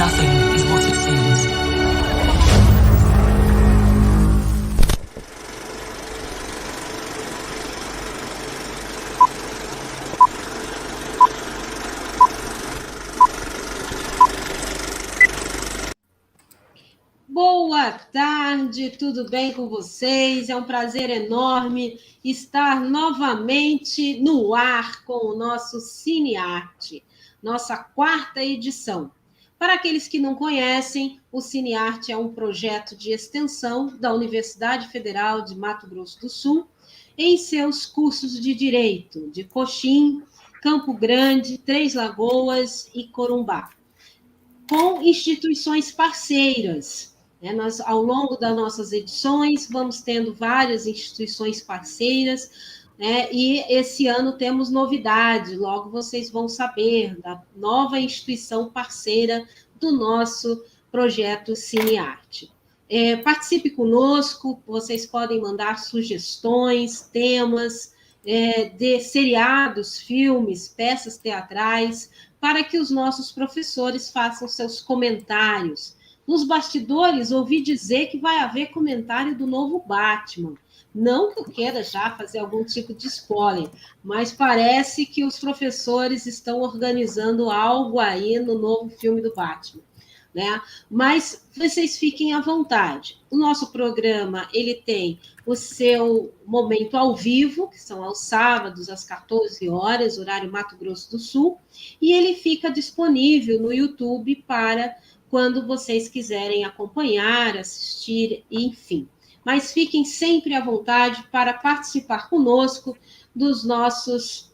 Nothing is what it seems. Boa tarde, tudo bem com vocês? É um prazer enorme estar novamente no ar com o nosso Cinearte, nossa quarta edição. Para aqueles que não conhecem, o Cinearte é um projeto de extensão da Universidade Federal de Mato Grosso do Sul em seus cursos de Direito de Coxim, Campo Grande, Três Lagoas e Corumbá, com instituições parceiras. Nós, ao longo das nossas edições, vamos tendo várias instituições parceiras, e esse ano temos novidade, logo vocês vão saber da nova instituição parceira do nosso projeto Cinearte. Participe conosco, vocês podem mandar sugestões, temas, de seriados, filmes, peças teatrais, para que os nossos professores façam seus comentários. Nos bastidores, ouvi dizer que vai haver comentário do novo Batman. Não que eu queira já fazer algum tipo de spoiler, mas parece que os professores estão organizando algo aí no novo filme do Batman, né? Mas vocês fiquem à vontade. O nosso programa, ele tem o seu momento ao vivo, que são aos sábados, às 14 horas, horário Mato Grosso do Sul, e ele fica disponível no YouTube para quando vocês quiserem acompanhar, assistir, enfim. Mas fiquem sempre à vontade para participar conosco dos nossos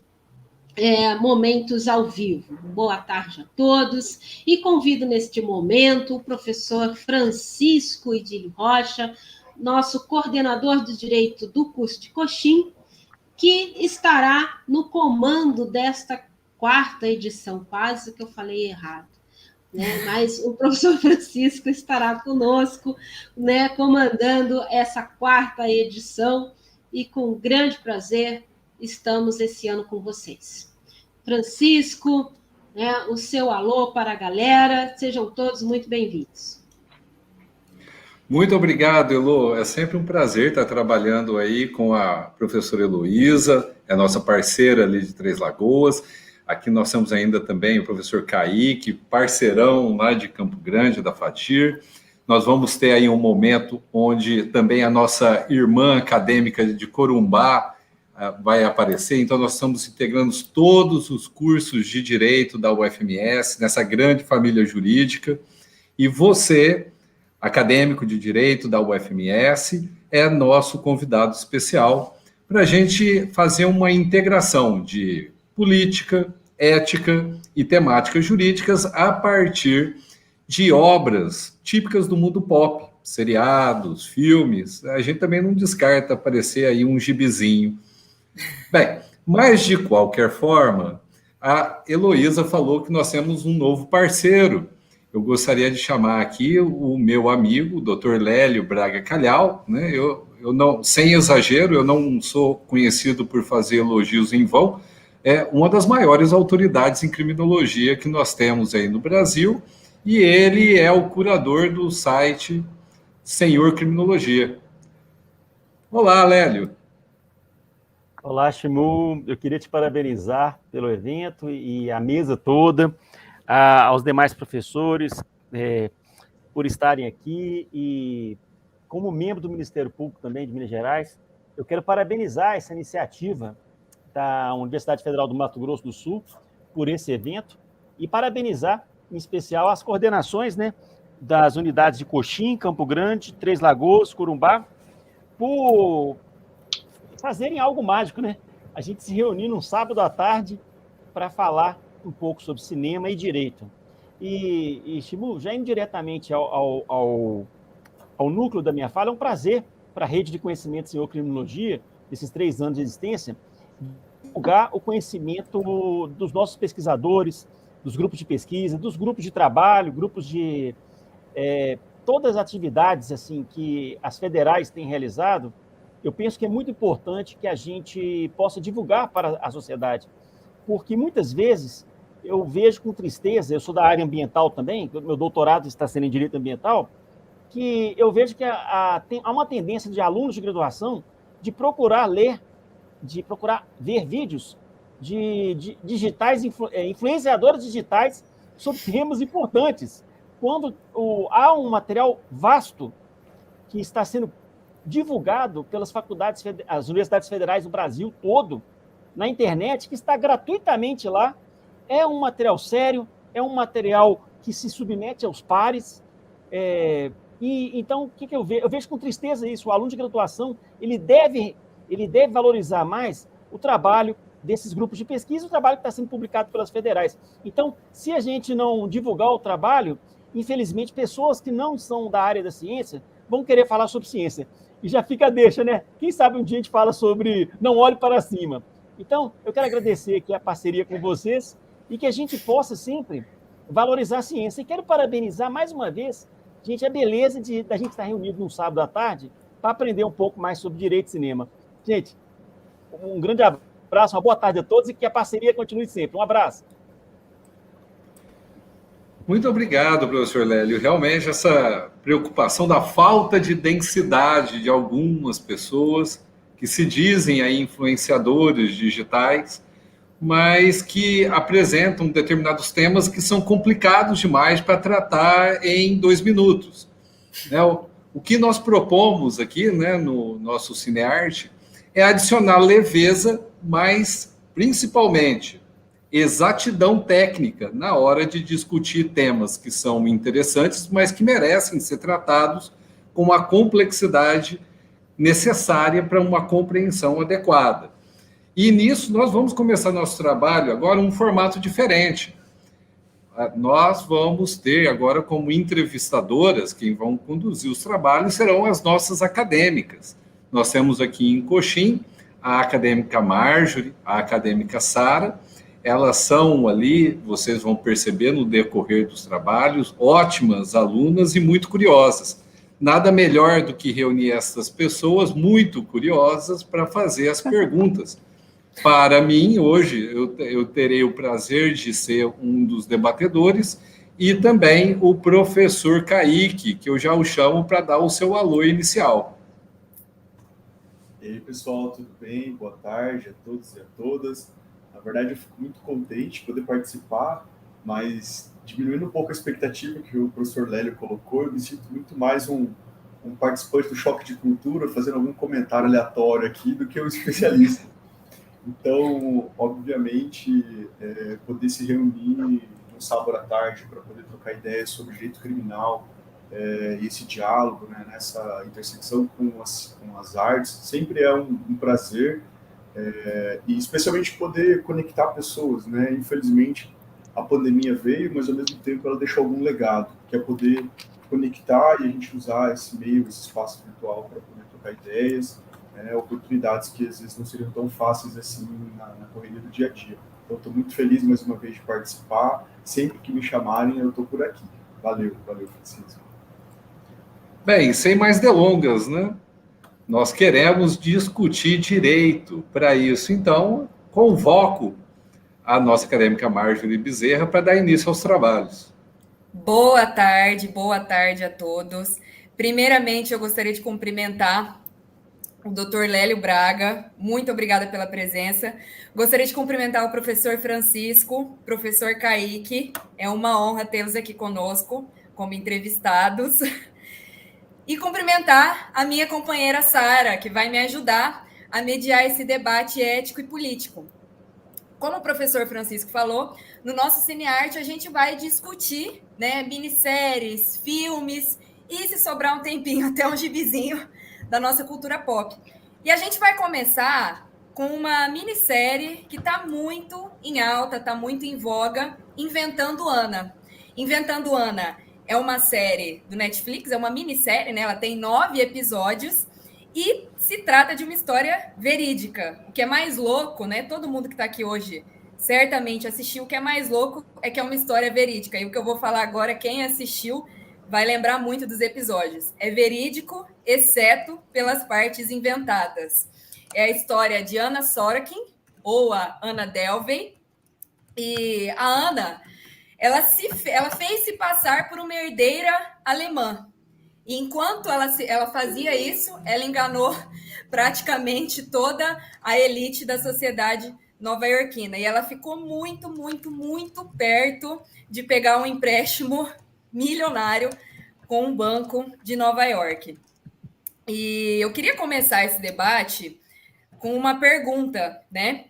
momentos ao vivo. Boa tarde a todos, e convido neste momento o professor Francisco Idílio Rocha, nosso coordenador de Direito do curso de Coxim, que estará no comando desta quarta edição, quase que eu falei errado. Mas o professor Francisco estará conosco, comandando essa quarta edição, e com grande prazer estamos esse ano com vocês. Francisco, o seu alô para a galera, sejam todos muito bem-vindos. Muito obrigado, Elô. É sempre um prazer estar trabalhando aí com a professora Heloísa, é a nossa parceira ali de Três Lagoas. Aqui nós temos ainda também o professor Kaique, parceirão lá de Campo Grande, da FATIR. Nós vamos ter aí um momento onde também a nossa irmã acadêmica de Corumbá vai aparecer. Então, nós estamos integrando todos os cursos de Direito da UFMS, nessa grande família jurídica. E você, acadêmico de Direito da UFMS, é nosso convidado especial para a gente fazer uma integração de política, ética e temáticas jurídicas a partir de obras típicas do mundo pop, seriados, filmes. A gente também não descarta aparecer aí um gibizinho. Bem, mas de qualquer forma, a Heloísa falou que nós temos um novo parceiro. Eu gostaria de chamar aqui o meu amigo, o Dr. Lélio Braga Calhau, né? Eu não, sem exagero, eu não sou conhecido por fazer elogios em vão. É uma das maiores autoridades em criminologia que nós temos aí no Brasil, e ele é o curador do site Senhor Criminologia. Olá, Lélio. Olá, Shimu. Eu queria te parabenizar pelo evento e a mesa toda, aos demais professores por estarem aqui, e como membro do Ministério Público também de Minas Gerais, eu quero parabenizar essa iniciativa da Universidade Federal do Mato Grosso do Sul por esse evento, e parabenizar, em especial, as coordenações, das unidades de Coxim, Campo Grande, Três Lagoas, Corumbá, por fazerem algo mágico, A gente se reunir num sábado à tarde para falar um pouco sobre cinema e direito. E Shimu, já indo diretamente ao núcleo da minha fala, é um prazer para a Rede de Conhecimento Senhor Criminologia, esses 3 anos de existência, divulgar o conhecimento dos nossos pesquisadores, dos grupos de pesquisa, dos grupos de trabalho, grupos de... todas as atividades assim, que as federais têm realizado. Eu penso que é muito importante que a gente possa divulgar para a sociedade, porque muitas vezes eu vejo com tristeza, eu sou da área ambiental também, meu doutorado está sendo em Direito Ambiental, que eu vejo que há uma tendência de alunos de graduação de procurar ler, de procurar ver vídeos de digitais, influenciadores digitais sobre temas importantes, quando há um material vasto que está sendo divulgado pelas faculdades, as universidades federais do Brasil todo, na internet, que está gratuitamente lá. É um material sério, é um material que se submete aos pares. Então, o que eu vejo? Eu vejo com tristeza isso. O aluno de graduação ele deve valorizar mais o trabalho desses grupos de pesquisa, o trabalho que está sendo publicado pelas federais. Então, se a gente não divulgar o trabalho, infelizmente, pessoas que não são da área da ciência vão querer falar sobre ciência. E já fica a deixa, né? Quem sabe um dia a gente fala sobre não olhe para cima. Então, eu quero agradecer aqui a parceria com vocês e que a gente possa sempre valorizar a ciência. E quero parabenizar mais uma vez, gente, a beleza da gente estar reunido num sábado à tarde para aprender um pouco mais sobre direito e cinema. Gente, um grande abraço, uma boa tarde a todos e que a parceria continue sempre. Um abraço. Muito obrigado, professor Lélio. Realmente, essa preocupação da falta de densidade de algumas pessoas que se dizem aí influenciadores digitais, mas que apresentam determinados temas que são complicados demais para tratar em 2 minutos. O que nós propomos aqui, né, no nosso Cinearte é adicionar leveza, mas principalmente exatidão técnica na hora de discutir temas que são interessantes, mas que merecem ser tratados com a complexidade necessária para uma compreensão adequada. E nisso nós vamos começar nosso trabalho agora um formato diferente. Nós vamos ter agora como entrevistadoras, quem vão conduzir os trabalhos serão as nossas acadêmicas. Nós temos aqui em Coxim a acadêmica Marjorie, a acadêmica Sara. Elas são ali, vocês vão perceber no decorrer dos trabalhos, ótimas alunas e muito curiosas. Nada melhor do que reunir essas pessoas muito curiosas para fazer as perguntas. Para mim, hoje, eu terei o prazer de ser um dos debatedores e também o professor Kaique, que eu já o chamo para dar o seu alô inicial. E aí, pessoal, tudo bem? Boa tarde a todos e a todas. Na verdade, eu fico muito contente de poder participar, mas diminuindo um pouco a expectativa que o professor Lélio colocou, eu me sinto muito mais um participante do Choque de Cultura, fazendo algum comentário aleatório aqui, do que um especialista. Então, obviamente, poder se reunir no sábado à tarde para poder trocar ideias sobre direito criminal, e esse diálogo, né, nessa intersecção com as artes, sempre é um prazer, e especialmente poder conectar pessoas, né? Infelizmente, a pandemia veio, mas ao mesmo tempo ela deixou algum legado, que é poder conectar e a gente usar esse meio, esse espaço virtual para poder trocar ideias, oportunidades que às vezes não seriam tão fáceis assim na correria do dia a dia. Então, estou muito feliz mais uma vez de participar. Sempre que me chamarem, eu estou por aqui. Valeu, Francisco. Bem, sem mais delongas, né? Nós queremos discutir direito. Para isso, então, convoco a nossa acadêmica Marjorie Bezerra para dar início aos trabalhos. Boa tarde a todos. Primeiramente, eu gostaria de cumprimentar o Dr. Lélio Braga, muito obrigada pela presença. Gostaria de cumprimentar o professor Francisco, professor Kaique, é uma honra tê-los aqui conosco como entrevistados. E cumprimentar a minha companheira Sara, que vai me ajudar a mediar esse debate ético e político. Como o professor Francisco falou, no nosso Cinearte a gente vai discutir, né, minisséries, filmes e, se sobrar um tempinho, até um gibizinho da nossa cultura pop. E a gente vai começar com uma minissérie que está muito em alta, está muito em voga, Inventando Anna. Inventando Anna é uma série do Netflix, é uma minissérie, né? Ela tem 9 episódios e se trata de uma história verídica. O que é mais louco, né? Todo mundo que está aqui hoje certamente assistiu. O que é mais louco é que é uma história verídica. E o que eu vou falar agora, quem assistiu vai lembrar muito dos episódios. É verídico, exceto pelas partes inventadas. É a história de Anna Sorokin, ou a Anna Delvey, E a Ana, ela fez se passar por uma herdeira alemã. E enquanto ela fazia isso, ela enganou praticamente toda a elite da sociedade nova-iorquina. E ela ficou muito, muito, muito perto de pegar um empréstimo milionário com um banco de Nova York. E eu queria começar esse debate com uma pergunta, né?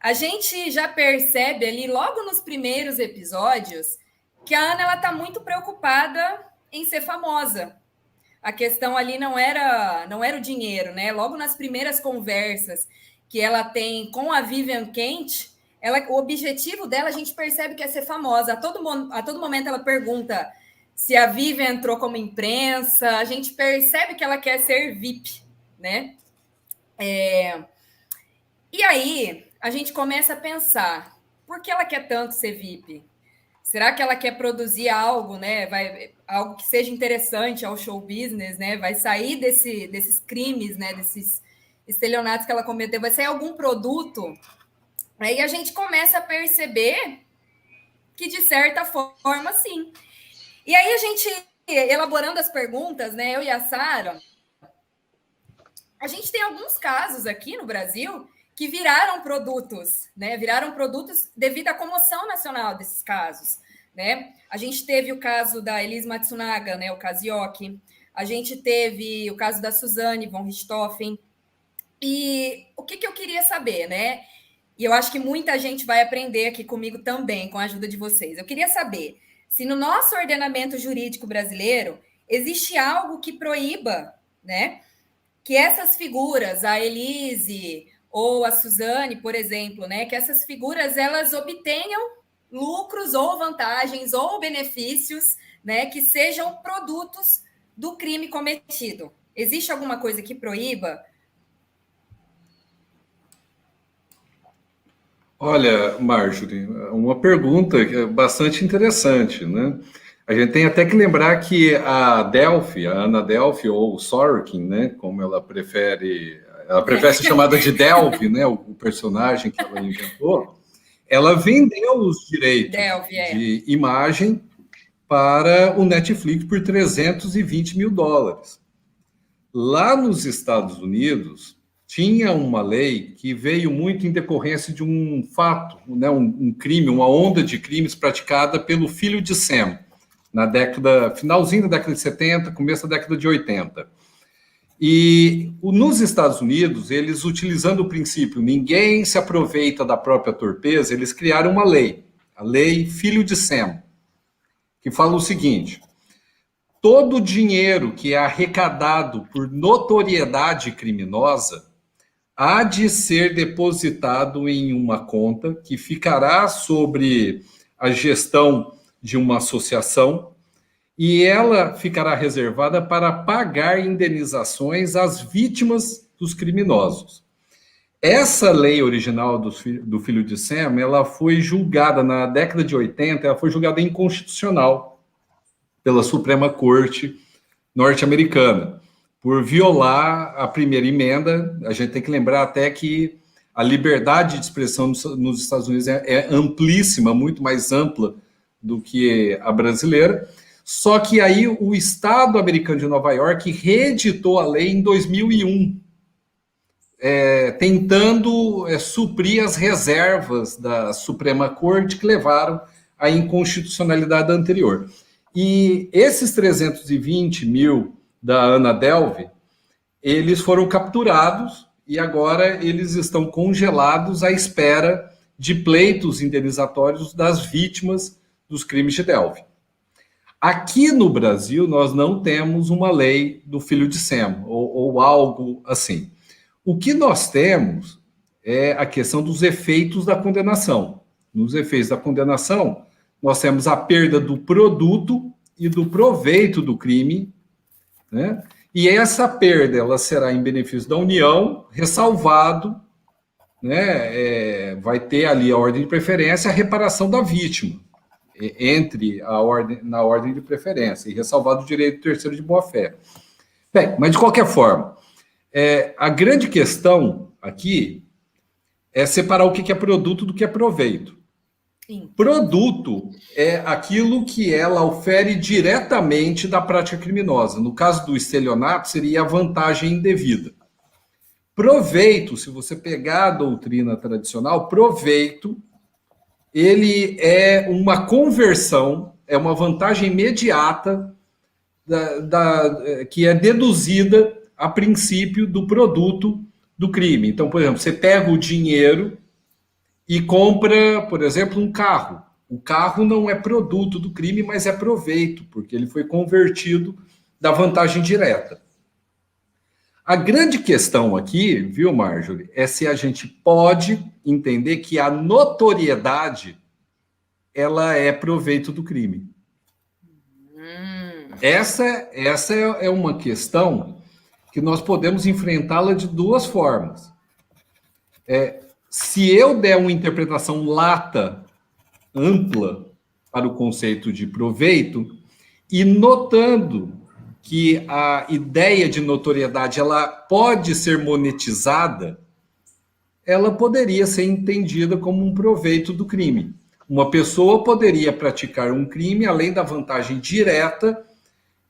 A gente já percebe ali, logo nos primeiros episódios, que a Ana está muito preocupada em ser famosa. A questão ali não era o dinheiro, né? Logo nas primeiras conversas que ela tem com a Vivian Kent, o objetivo dela, a gente percebe que é ser famosa. A todo momento ela pergunta se a Vivian entrou como imprensa, a gente percebe que ela quer ser VIP, né? E aí, a gente começa a pensar, por que ela quer tanto ser VIP? Será que ela quer produzir algo, né? Algo que seja interessante ao show business, né? Vai sair desses crimes, né? Desses estelionatos que ela cometeu, vai sair algum produto? Aí a gente começa a perceber que, de certa forma, sim. E aí a gente, elaborando as perguntas, né? Eu e a Sara, a gente tem alguns casos aqui no Brasil que viraram produtos, né? Viraram produtos devido à comoção nacional desses casos, né? A gente teve o caso da Elise Matsunaga, né? O caso Yoki. A gente teve o caso da Suzane von Richthofen. E o que eu queria saber, né? E eu acho que muita gente vai aprender aqui comigo também, com a ajuda de vocês. Eu queria saber se no nosso ordenamento jurídico brasileiro existe algo que proíba, né? Que essas figuras, a Elise ou a Suzane, por exemplo, né, que essas figuras elas obtenham lucros ou vantagens ou benefícios, né, que sejam produtos do crime cometido. Existe alguma coisa que proíba? Olha, Marjorie, uma pergunta bastante interessante, né? A gente tem até que lembrar que a Delphi, a Ana Delphi, ou Sorokin, né, como ela prefere ser chamada de Delphi, né, o personagem que ela inventou, ela vendeu os direitos de imagem para o Netflix por $320 mil. Lá nos Estados Unidos, tinha uma lei que veio muito em decorrência de um fato, né, um crime, uma onda de crimes praticada pelo filho de Sam, finalzinho da década de 70, começo da década de 80. E nos Estados Unidos, eles utilizando o princípio ninguém se aproveita da própria torpeza, eles criaram uma lei, a lei Filho de Sam, que fala o seguinte: todo o dinheiro que é arrecadado por notoriedade criminosa há de ser depositado em uma conta que ficará sobre a gestão de uma associação e ela ficará reservada para pagar indenizações às vítimas dos criminosos. Essa lei original do Filho de Sam, ela foi julgada na década de 80, ela foi julgada inconstitucional pela Suprema Corte norte-americana, por violar a primeira emenda. A gente tem que lembrar até que a liberdade de expressão nos Estados Unidos é amplíssima, muito mais ampla do que a brasileira. Só que aí o Estado americano de Nova York reeditou a lei em 2001, tentando suprir as reservas da Suprema Corte que levaram à inconstitucionalidade anterior. E esses 320 mil da Ana Delvey, eles foram capturados e agora eles estão congelados à espera de pleitos indenizatórios das vítimas dos crimes de Delvey. Aqui no Brasil, nós não temos uma lei do Filho de Sam, ou algo assim. O que nós temos é a questão dos efeitos da condenação. Nos efeitos da condenação, nós temos a perda do produto e do proveito do crime, né? E essa perda ela será em benefício da União, ressalvado, né? Vai ter ali a ordem de preferência, a reparação da vítima, na ordem de preferência, e ressalvado o direito terceiro de boa-fé. Bem, mas de qualquer forma, a grande questão aqui é separar o que é produto do que é proveito. Sim. Produto é aquilo que ela ofere diretamente da prática criminosa. No caso do estelionato, seria a vantagem indevida. Proveito, se você pegar a doutrina tradicional, proveito, ele é uma conversão, é uma vantagem imediata que é deduzida a princípio do produto do crime. Então, por exemplo, você pega o dinheiro e compra, por exemplo, um carro. O carro não é produto do crime, mas é proveito, porque ele foi convertido da vantagem direta. A grande questão aqui, viu, Marjorie, é se a gente pode entender que a notoriedade ela é proveito do crime. Essa é uma questão que nós podemos enfrentá-la de duas formas. Se eu der uma interpretação lata, ampla, para o conceito de proveito, e notando que a ideia de notoriedade ela pode ser monetizada, ela poderia ser entendida como um proveito do crime. Uma pessoa poderia praticar um crime, além da vantagem direta,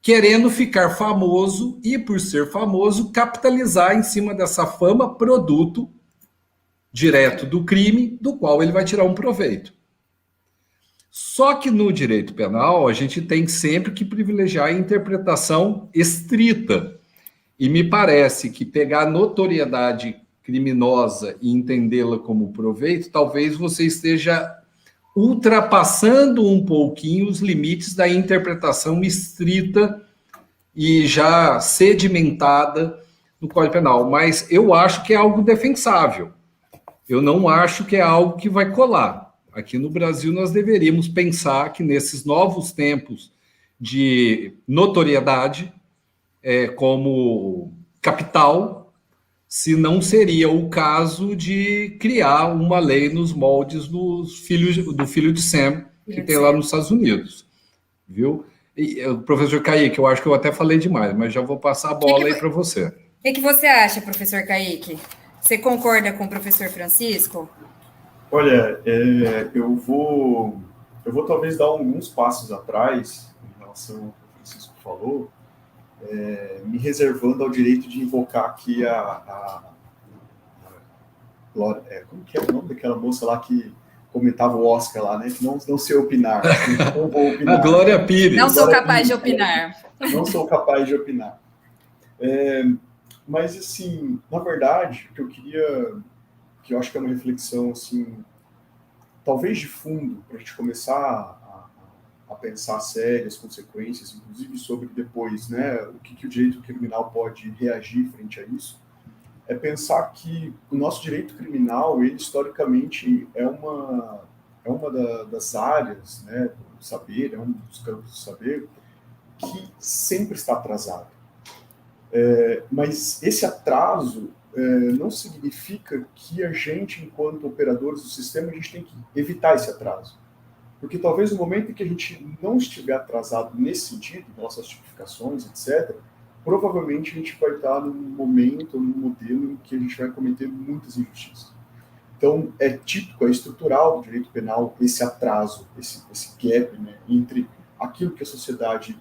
querendo ficar famoso e, por ser famoso, capitalizar em cima dessa fama, produto direto do crime, do qual ele vai tirar um proveito. Só que no direito penal, a gente tem sempre que privilegiar a interpretação estrita. E me parece que pegar a notoriedade criminosa e entendê-la como proveito, talvez você esteja ultrapassando um pouquinho os limites da interpretação estrita e já sedimentada no Código Penal. Mas eu acho que é algo defensável. Eu não acho que é algo que vai colar. Aqui no Brasil, nós deveríamos pensar que nesses novos tempos de notoriedade, como capital, se não seria o caso de criar uma lei nos moldes do filho de Sam, que tem lá nos Estados Unidos. Viu? E, professor Kaique, eu acho que eu até falei demais, mas já vou passar a bola aí para você. O que você acha, professor Kaique? Você concorda com o professor Francisco? Olha, eu vou talvez dar alguns passos atrás em relação ao que o Francisco falou, me reservando ao direito de invocar aqui a Glória, como que é o nome daquela moça lá que comentava o Oscar lá, né? Que não sei opinar. Não vou opinar. A Glória Pires. Não sou capaz de opinar. Não sou capaz de opinar. Mas, assim, na verdade, o que eu queria, que eu acho que é uma reflexão, assim, talvez de fundo, para a gente começar a pensar sério as consequências, inclusive sobre depois, né, o que o direito criminal pode reagir frente a isso, é pensar que o nosso direito criminal, ele historicamente é uma das áreas, né, do saber, é um dos campos do saber, que sempre está atrasado. Mas esse atraso não significa que a gente, enquanto operadores do sistema, a gente tem que evitar esse atraso. Porque talvez no momento em que a gente não estiver atrasado nesse sentido, em relação às tipificações, etc., provavelmente a gente vai estar num momento, num modelo em que a gente vai cometer muitas injustiças. Então, é típico, é estrutural do direito penal esse atraso, esse gap, né, entre aquilo que a sociedade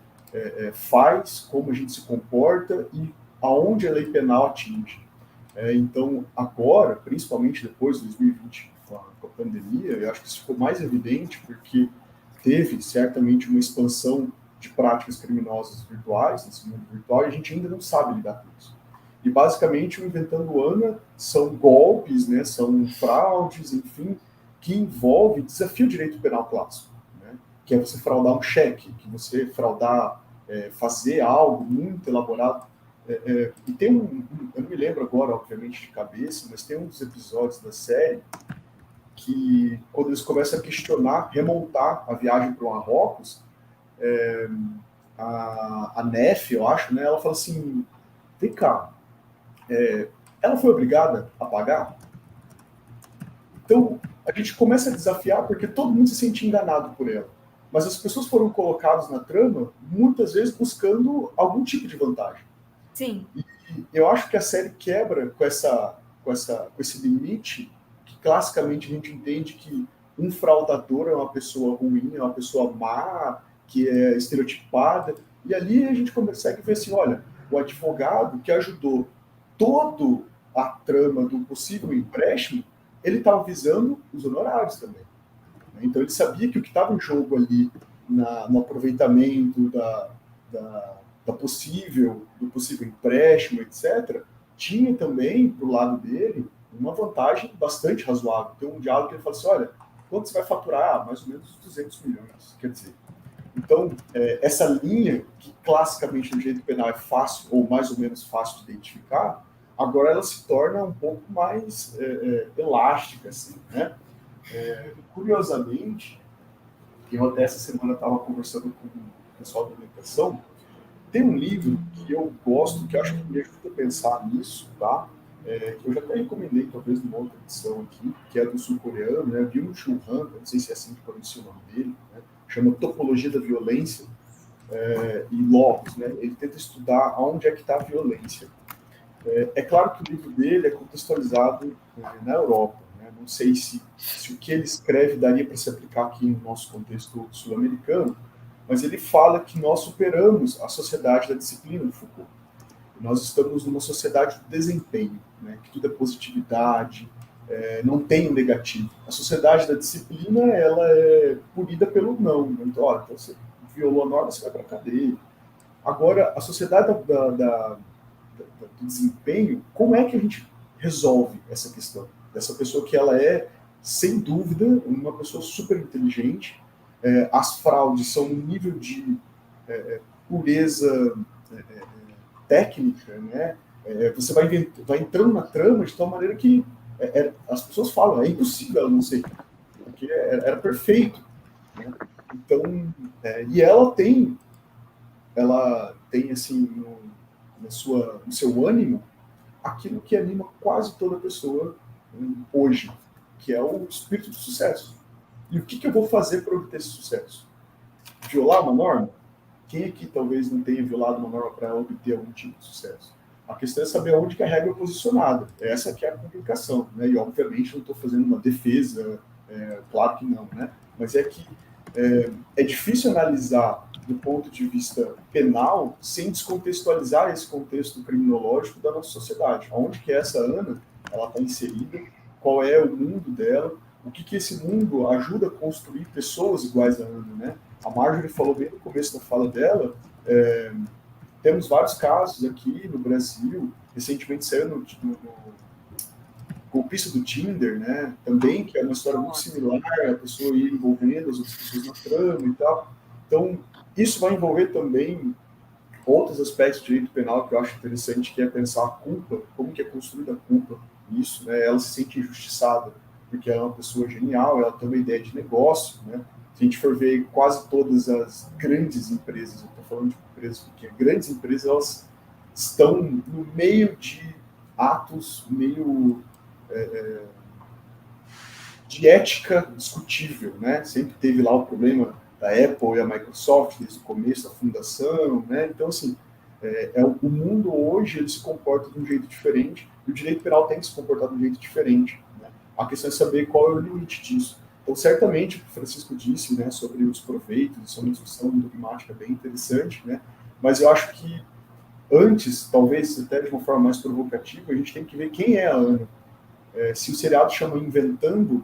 faz, como a gente se comporta e aonde a lei penal atinge. Então, agora, principalmente depois de 2020, com a pandemia, eu acho que isso ficou mais evidente porque teve certamente uma expansão de práticas criminosas virtuais, nesse mundo virtual, e a gente ainda não sabe lidar com isso. E, basicamente, o Inventando Ana são golpes, né, são fraudes, enfim, que envolve desafio direito penal clássico, né, que é você fraudar um cheque, que você fraudar, fazer algo muito elaborado. E tem eu não me lembro agora, obviamente, de cabeça, mas tem um dos episódios da série que, quando eles começam a questionar, remontar a viagem para o Marrocos, a Nef, eu acho, né, ela fala assim, vem cá, ela foi obrigada a pagar? Então, a gente começa a desafiar porque todo mundo se sente enganado por ela. Mas as pessoas foram colocadas na trama, muitas vezes buscando algum tipo de vantagem. Sim. E eu acho que a série quebra com esse limite que classicamente a gente entende que um fraudador é uma pessoa ruim, é uma pessoa má, que é estereotipada, e ali a gente consegue ver assim, olha, o advogado que ajudou todo a trama do possível empréstimo, ele estava visando os honorários também. Então ele sabia que o que estava em jogo ali no aproveitamento do possível empréstimo, etc., tinha também, para o lado dele, uma vantagem bastante razoável. Tem um diálogo que ele fala assim, olha, quanto você vai faturar? Mais ou menos 200 milhões. Quer dizer, então, essa linha, que classicamente no direito penal é fácil, ou mais ou menos fácil de identificar, agora ela se torna um pouco mais elástica, assim, né? Curiosamente, eu até essa semana estava conversando com o pessoal da alimentação, tem um livro que eu gosto, que eu acho que me ajuda a pensar nisso, tá? Que eu já até recomendei, talvez, numa outra edição aqui, que é do sul-coreano, né? Byung-Chul Han, não sei se é assim que pronuncia o nome dele, né? Chama Topologia da Violência e Logos, né? Ele tenta estudar aonde é que está a violência. É claro que o livro dele é contextualizado na Europa, né? Não sei se o que ele escreve daria para se aplicar aqui no nosso contexto sul-americano, mas ele fala que nós superamos a sociedade da disciplina do Foucault. Nós estamos numa sociedade do desempenho, né? Que tudo é positividade, não tem o negativo. A sociedade da disciplina, ela é punida pelo não. Então, então você violou a norma, você vai para a cadeia. Agora, a sociedade do desempenho, como é que a gente resolve essa questão? Dessa pessoa que ela é, sem dúvida, uma pessoa super inteligente, as fraudes são um nível de pureza técnica, né? Você vai entrando na trama de tal maneira que as pessoas falam, é impossível ela não ser, porque era perfeito, né? Então, e ela tem assim no seu ânimo aquilo que anima quase toda pessoa hoje, que é o espírito de sucesso. E o que eu vou fazer para obter esse sucesso? Violar uma norma? Quem aqui talvez não tenha violado uma norma para obter algum tipo de sucesso? A questão é saber onde que a regra é posicionada. Essa que é a complicação, né? E obviamente não estou fazendo uma defesa, claro que não, né? Mas é que é difícil analisar do ponto de vista penal sem descontextualizar esse contexto criminológico da nossa sociedade. Onde que essa Ana ela está inserida? Qual é o mundo dela? O que esse mundo ajuda a construir pessoas iguais a Ana, né? A Marjorie falou bem no começo da fala dela, temos vários casos aqui no Brasil, recentemente saiu no golpista do Tinder, né? Também, que é uma história muito similar, a pessoa ir envolvendo as outras pessoas na trama e tal. Então, isso vai envolver também outros aspectos do direito penal que eu acho interessante, que é pensar a culpa, como que é construída a culpa nisso, né? Ela se sente injustiçada porque ela é uma pessoa genial, ela tem uma ideia de negócio, né? Se a gente for ver quase todas as grandes empresas, eu estou falando de empresas pequenas, grandes empresas, elas estão no meio de atos meio de ética discutível, né? Sempre teve lá o problema da Apple e a Microsoft desde o começo da fundação, né? Então, assim, o mundo hoje ele se comporta de um jeito diferente e o direito penal tem que se comportar de um jeito diferente, né? A questão é saber qual é o limite disso. Então, certamente, o que o Francisco disse, né, sobre os proveitos, isso é uma discussão dogmática bem interessante, né? Mas eu acho que antes, talvez até de uma forma mais provocativa, a gente tem que ver quem é a Ana. Se o seriado chama Inventando,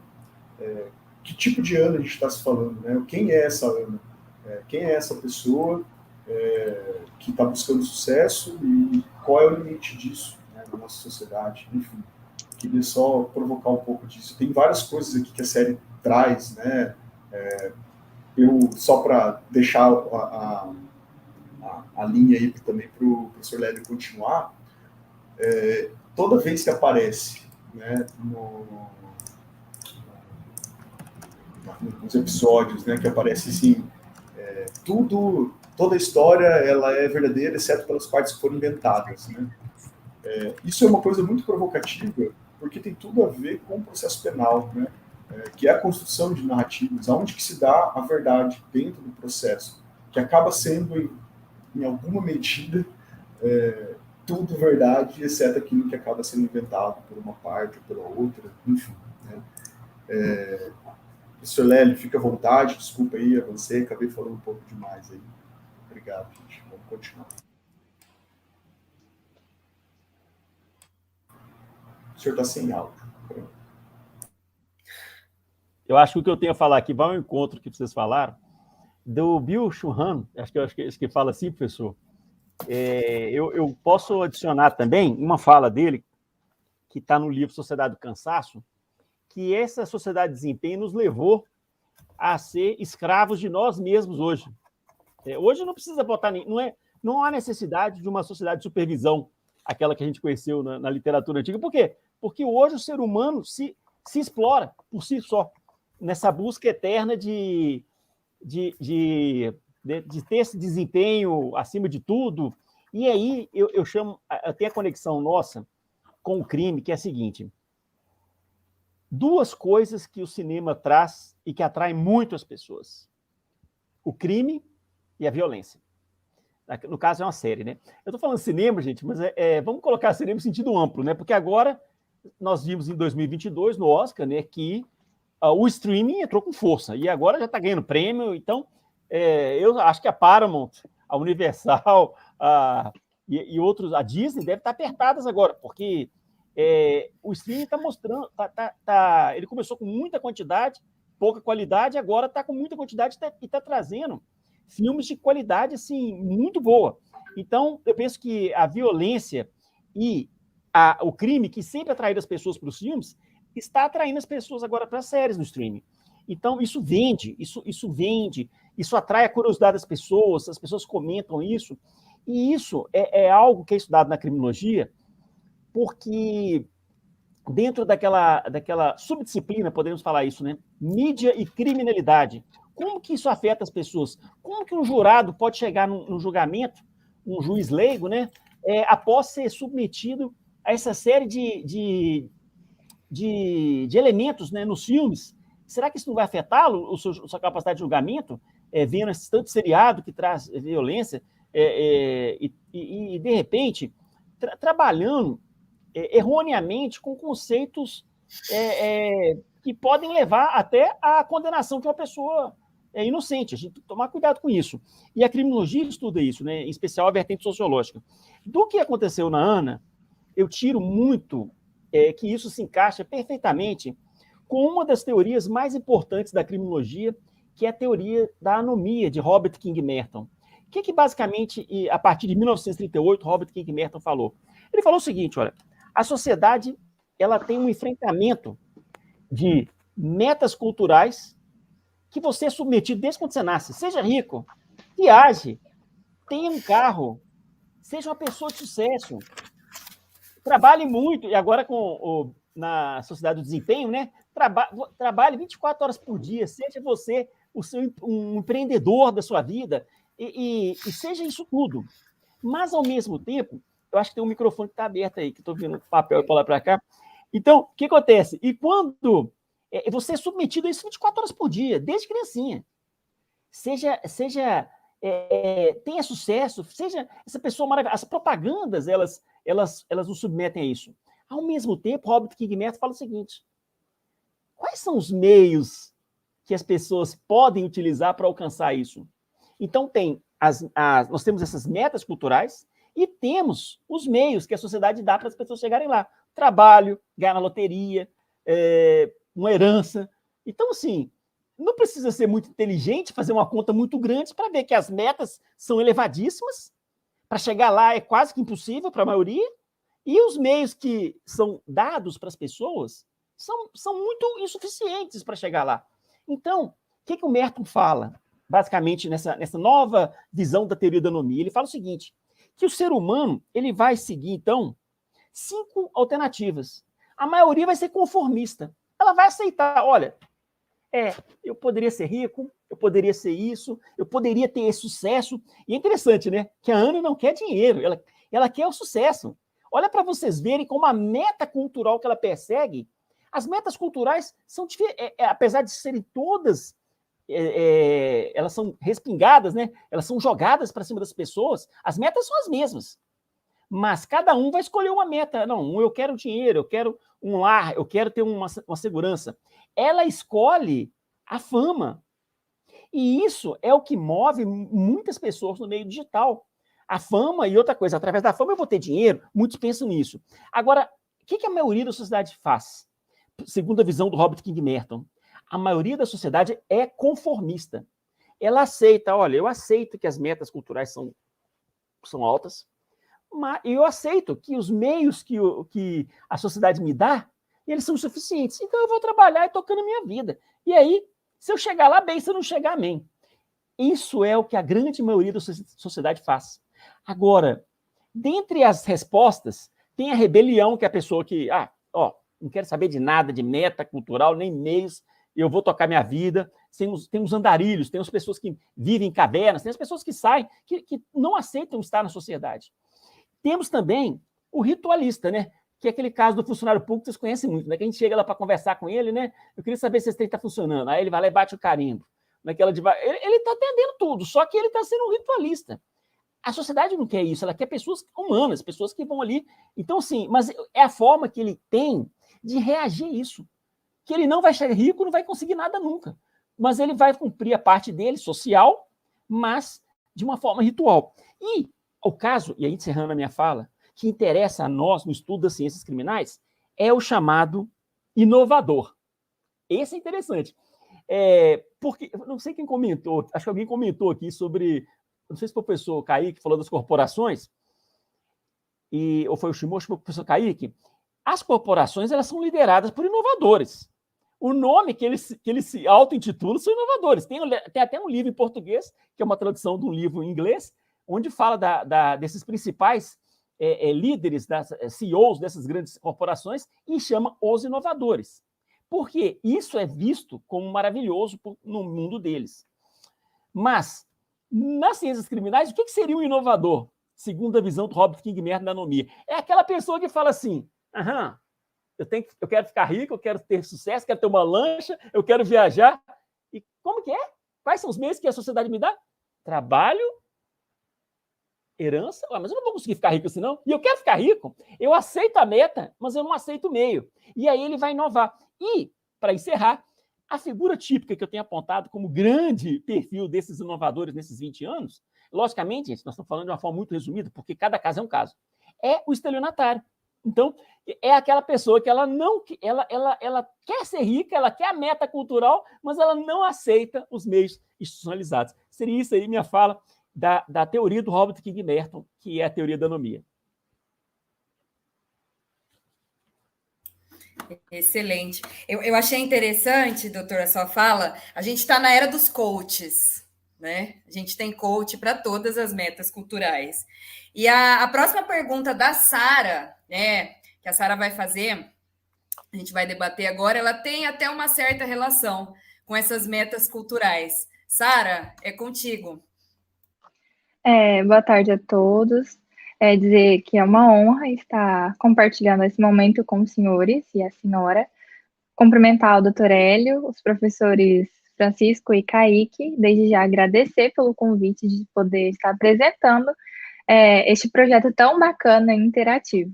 que tipo de Ana a gente está se falando, né? Quem é essa Ana? Quem é essa pessoa que está buscando sucesso e qual é o limite disso, né, na nossa sociedade? Enfim, queria só provocar um pouco disso. Tem várias coisas aqui que a série traz, né? Só para deixar a linha aí também para o professor Lélio continuar, toda vez que aparece, né, nos episódios, né, que aparece assim, toda a história ela é verdadeira, exceto pelas partes que foram inventadas, né? Isso é uma coisa muito provocativa, porque tem tudo a ver com o processo penal, né? Que é a construção de narrativas, aonde que se dá a verdade dentro do processo, que acaba sendo, em alguma medida, tudo verdade, exceto aquilo que acaba sendo inventado por uma parte ou pela outra, enfim, né? Professor Lélio, fica à vontade, desculpa aí, avancei, acabei falando um pouco demais aí. Obrigado, gente. Vamos continuar. O senhor está sem áudio. Eu acho que o que eu tenho a falar aqui vai ao encontro que vocês falaram, do Byung-Chul Han, acho que fala assim, professor. Eu posso adicionar também uma fala dele, que está no livro Sociedade do Cansaço, que essa sociedade de desempenho nos levou a ser escravos de nós mesmos hoje. Hoje não precisa botar... Não há necessidade de uma sociedade de supervisão, aquela que a gente conheceu na literatura antiga. Por quê? Porque hoje o ser humano se explora por si só, nessa busca eterna de ter esse desempenho acima de tudo. E aí eu tenho a conexão nossa com o crime, que é a seguinte: duas coisas que o cinema traz e que atraem muito as pessoas: o crime e a violência. No caso, é uma série, né? Eu estou falando cinema, gente, mas vamos colocar cinema em sentido amplo, né? Porque agora nós vimos em 2022, no Oscar, né, que o streaming entrou com força, e agora já está ganhando prêmio. Então, eu acho que a Paramount, a Universal e outros, a Disney, deve estar apertadas agora, porque o streaming está mostrando... ele começou com muita quantidade, pouca qualidade, agora está com muita quantidade e está trazendo filmes de qualidade assim, muito boa. Então, eu penso que a violência e o crime, que sempre atraiu as pessoas para os filmes, está atraindo as pessoas agora para as séries no streaming. Então, isso vende, isso atrai a curiosidade das pessoas, as pessoas comentam isso, e isso é algo que é estudado na criminologia, porque dentro daquela subdisciplina, podemos falar isso, né? Mídia e criminalidade. Como que isso afeta as pessoas? Como que um jurado pode chegar num julgamento, um juiz leigo, né? Após ser submetido a essa série de elementos, né, nos filmes? Será que isso não vai afetá-lo, sua capacidade de julgamento, vendo esse tanto seriado que traz violência, e de repente, trabalhando erroneamente com conceitos que podem levar até à condenação de uma pessoa inocente? A gente tem que tomar cuidado com isso. E a criminologia estuda isso, né, em especial a vertente sociológica. Do que aconteceu na Ana, eu tiro muito que isso se encaixa perfeitamente com uma das teorias mais importantes da criminologia, que é a teoria da anomia, de Robert King Merton. O que basicamente, a partir de 1938, Robert King Merton falou? Ele falou o seguinte: olha, a sociedade ela tem um enfrentamento de metas culturais que você é submetido desde quando você nasce. Seja rico, viaje, tenha um carro, seja uma pessoa de sucesso, trabalhe muito, e agora na sociedade do desempenho, né? Trabalhe 24 horas por dia, seja você um empreendedor da sua vida, e seja isso tudo. Mas, ao mesmo tempo, eu acho que tem um microfone que está aberto aí, que estou vendo o papel para lá para cá. Então, o que acontece? E quando você é submetido a isso 24 horas por dia, desde criancinha, tenha sucesso, seja essa pessoa maravilhosa, as propagandas, elas nos submetem a isso. Ao mesmo tempo, Robert King Merton fala o seguinte: quais são os meios que as pessoas podem utilizar para alcançar isso? Então, nós temos essas metas culturais e temos os meios que a sociedade dá para as pessoas chegarem lá. Trabalho, ganhar na loteria, uma herança. Então, assim, não precisa ser muito inteligente, fazer uma conta muito grande para ver que as metas são elevadíssimas, para chegar lá é quase que impossível para a maioria, e os meios que são dados para as pessoas são muito insuficientes para chegar lá. Então, o que o Merton fala, basicamente, nessa nova visão da teoria da anomia? Ele fala o seguinte, que o ser humano ele vai seguir, então, 5 alternativas. A maioria vai ser conformista. Ela vai aceitar, olha, eu poderia ser rico, eu poderia ser isso, eu poderia ter esse sucesso. E é interessante, né? Que a Ana não quer dinheiro, ela quer o sucesso. Olha para vocês verem como a meta cultural que ela persegue, as metas culturais são apesar de serem todas, elas são respingadas, né? Elas são jogadas para cima das pessoas, as metas são as mesmas. Mas cada um vai escolher uma meta. Não, eu quero dinheiro, eu quero um lar, eu quero ter uma segurança. Ela escolhe A fama. E isso é o que move muitas pessoas no meio digital. A fama e outra coisa, através da fama eu vou ter dinheiro, muitos pensam nisso. Agora, o que a maioria da sociedade faz? Segundo a visão do Robert King Merton, a maioria da sociedade é conformista. Ela aceita, olha, eu aceito que as metas culturais são altas, mas eu aceito que os meios que a sociedade me dá, eles são suficientes. Então eu vou trabalhar e tocando a minha vida. E aí, se eu chegar lá, bem, se eu não chegar, amém. Isso é o que a grande maioria da sociedade faz. Agora, dentre as respostas, tem a rebelião, que é a pessoa que, não quero saber de nada, de meta cultural, nem meios, eu vou tocar minha vida. Tem os andarilhos, tem as pessoas que vivem em cavernas, tem as pessoas que saem, que não aceitam estar na sociedade. Temos também o ritualista, né? Que é aquele caso do funcionário público que vocês conhecem muito, né? Que a gente chega lá para conversar com ele, né? Eu queria saber se esse trem está funcionando. Aí ele vai lá e bate o carimbo. Ele está atendendo tudo, só que ele está sendo um ritualista. A sociedade não quer isso, ela quer pessoas humanas, pessoas que vão ali. Então, sim, mas é a forma que ele tem de reagir a isso. Que ele não vai ser rico, não vai conseguir nada nunca. Mas ele vai cumprir a parte dele, social, mas de uma forma ritual. E o caso, e aí encerrando a minha fala, que interessa a nós no estudo das ciências criminais, é o chamado inovador. Esse é interessante. Porque, não sei quem comentou, acho que alguém comentou aqui sobre, não sei se foi o professor Kaique falou das corporações, ou foi o Shimon, acho que foi o professor Kaique. As corporações, elas são lideradas por inovadores. O nome que eles se auto-intitulam são inovadores. Tem até um livro em português, que é uma tradução de um livro em inglês, onde fala desses principais líderes, das CEOs dessas grandes corporações, e chama os inovadores. Porque isso é visto como maravilhoso no mundo deles. Mas, nas ciências criminais, o que seria um inovador, segundo a visão do Robert King Merton da anomia? É aquela pessoa que fala assim, eu quero ficar rico, eu quero ter sucesso, quero ter uma lancha, eu quero viajar. E como que é? Quais são os meios que a sociedade me dá? Trabalho, herança, mas eu não vou conseguir ficar rico assim, não. E eu quero ficar rico. Eu aceito a meta, mas eu não aceito o meio. E aí ele vai inovar. E, para encerrar, a figura típica que eu tenho apontado como grande perfil desses inovadores nesses 20 anos, logicamente, gente, nós estamos falando de uma forma muito resumida, porque cada caso é um caso, é o estelionatário. Então, é aquela pessoa que ela quer ser rica, ela quer a meta cultural, mas ela não aceita os meios institucionalizados. Seria isso aí minha fala da teoria do Robert King Merton, que é a teoria da anomia. Excelente. Eu achei interessante, doutora, a sua fala. A gente está na era dos coaches, né? A gente tem coach para todas as metas culturais. E a próxima pergunta da Sara, né, que a Sara vai fazer, a gente vai debater agora, ela tem até uma certa relação com essas metas culturais. Sara, é contigo. Boa tarde a todos. Dizer que é uma honra estar compartilhando esse momento com os senhores e a senhora. Cumprimentar o doutor Hélio, os professores Francisco e Kaique, desde já agradecer pelo convite de poder estar apresentando este projeto tão bacana e interativo.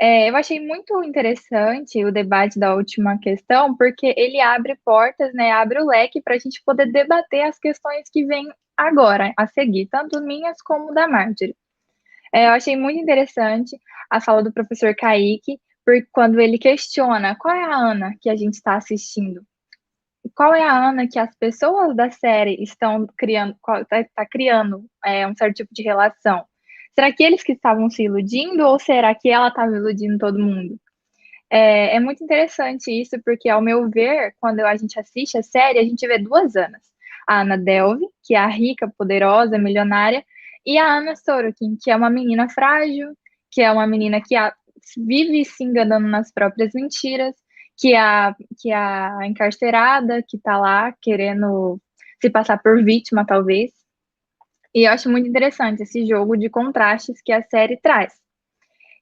Eu achei muito interessante o debate da última questão, porque ele abre portas, né, abre o leque para a gente poder debater as questões que vêm agora, a seguir, tanto minhas como da Marjorie. Eu achei muito interessante a fala do professor Kaique, porque quando ele questiona qual é a Ana que a gente está assistindo, qual é a Ana que as pessoas da série estão criando, está criando um certo tipo de relação. Será que eles que estavam se iludindo ou será que ela estava iludindo todo mundo? É muito interessante isso, porque, ao meu ver, quando a gente assiste a série, a gente vê duas Anas. A Ana Delvey, que é a rica, poderosa, milionária, e a Ana Sorokin, que é uma menina frágil, que é uma menina que vive se enganando nas próprias mentiras, que é a encarcerada, que está lá querendo se passar por vítima, talvez. E eu acho muito interessante esse jogo de contrastes que a série traz.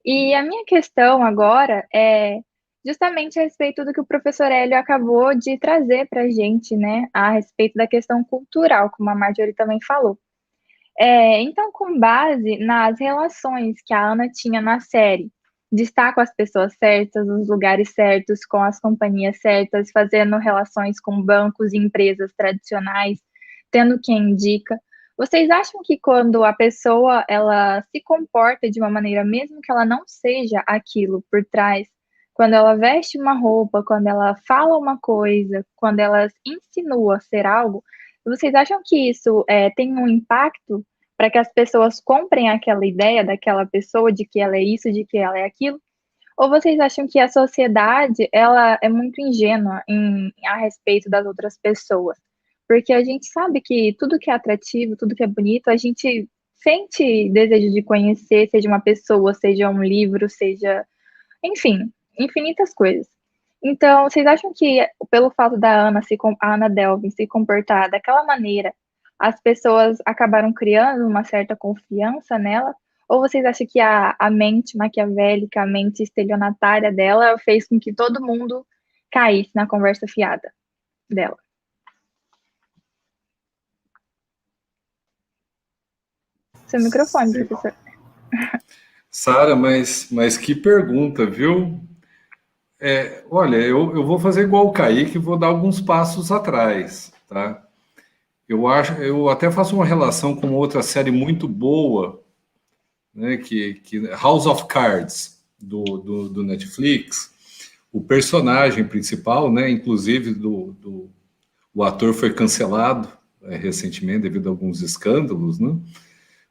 E a minha questão agora é justamente a respeito do que o professor Hélio acabou de trazer para a gente, né, a respeito da questão cultural, como a Marjorie também falou. Então, com base nas relações que a Ana tinha na série, de estar com as pessoas certas, nos lugares certos, com as companhias certas, fazendo relações com bancos e empresas tradicionais, tendo quem indica. Vocês acham que quando a pessoa ela se comporta de uma maneira, mesmo que ela não seja aquilo por trás, quando ela veste uma roupa, quando ela fala uma coisa, quando ela insinua ser algo, vocês acham que isso tem um impacto para que as pessoas comprem aquela ideia daquela pessoa, de que ela é isso, de que ela é aquilo? Ou vocês acham que a sociedade ela é muito ingênua a respeito das outras pessoas? Porque a gente sabe que tudo que é atrativo, tudo que é bonito, a gente sente desejo de conhecer, seja uma pessoa, seja um livro, seja, enfim, infinitas coisas. Então, vocês acham que pelo fato da a Ana Delving se comportar daquela maneira, as pessoas acabaram criando uma certa confiança nela? Ou vocês acham que a mente maquiavélica, a mente estelionatária dela fez com que todo mundo caísse na conversa fiada dela? Seu microfone, Sim. professor. Sara, mas que pergunta, viu? Olha, eu vou fazer igual o Kaique, vou dar alguns passos atrás, tá? Eu até faço uma relação com outra série muito boa, né, que House of Cards, do Netflix. O personagem principal, né, inclusive o ator foi cancelado recentemente devido a alguns escândalos, né?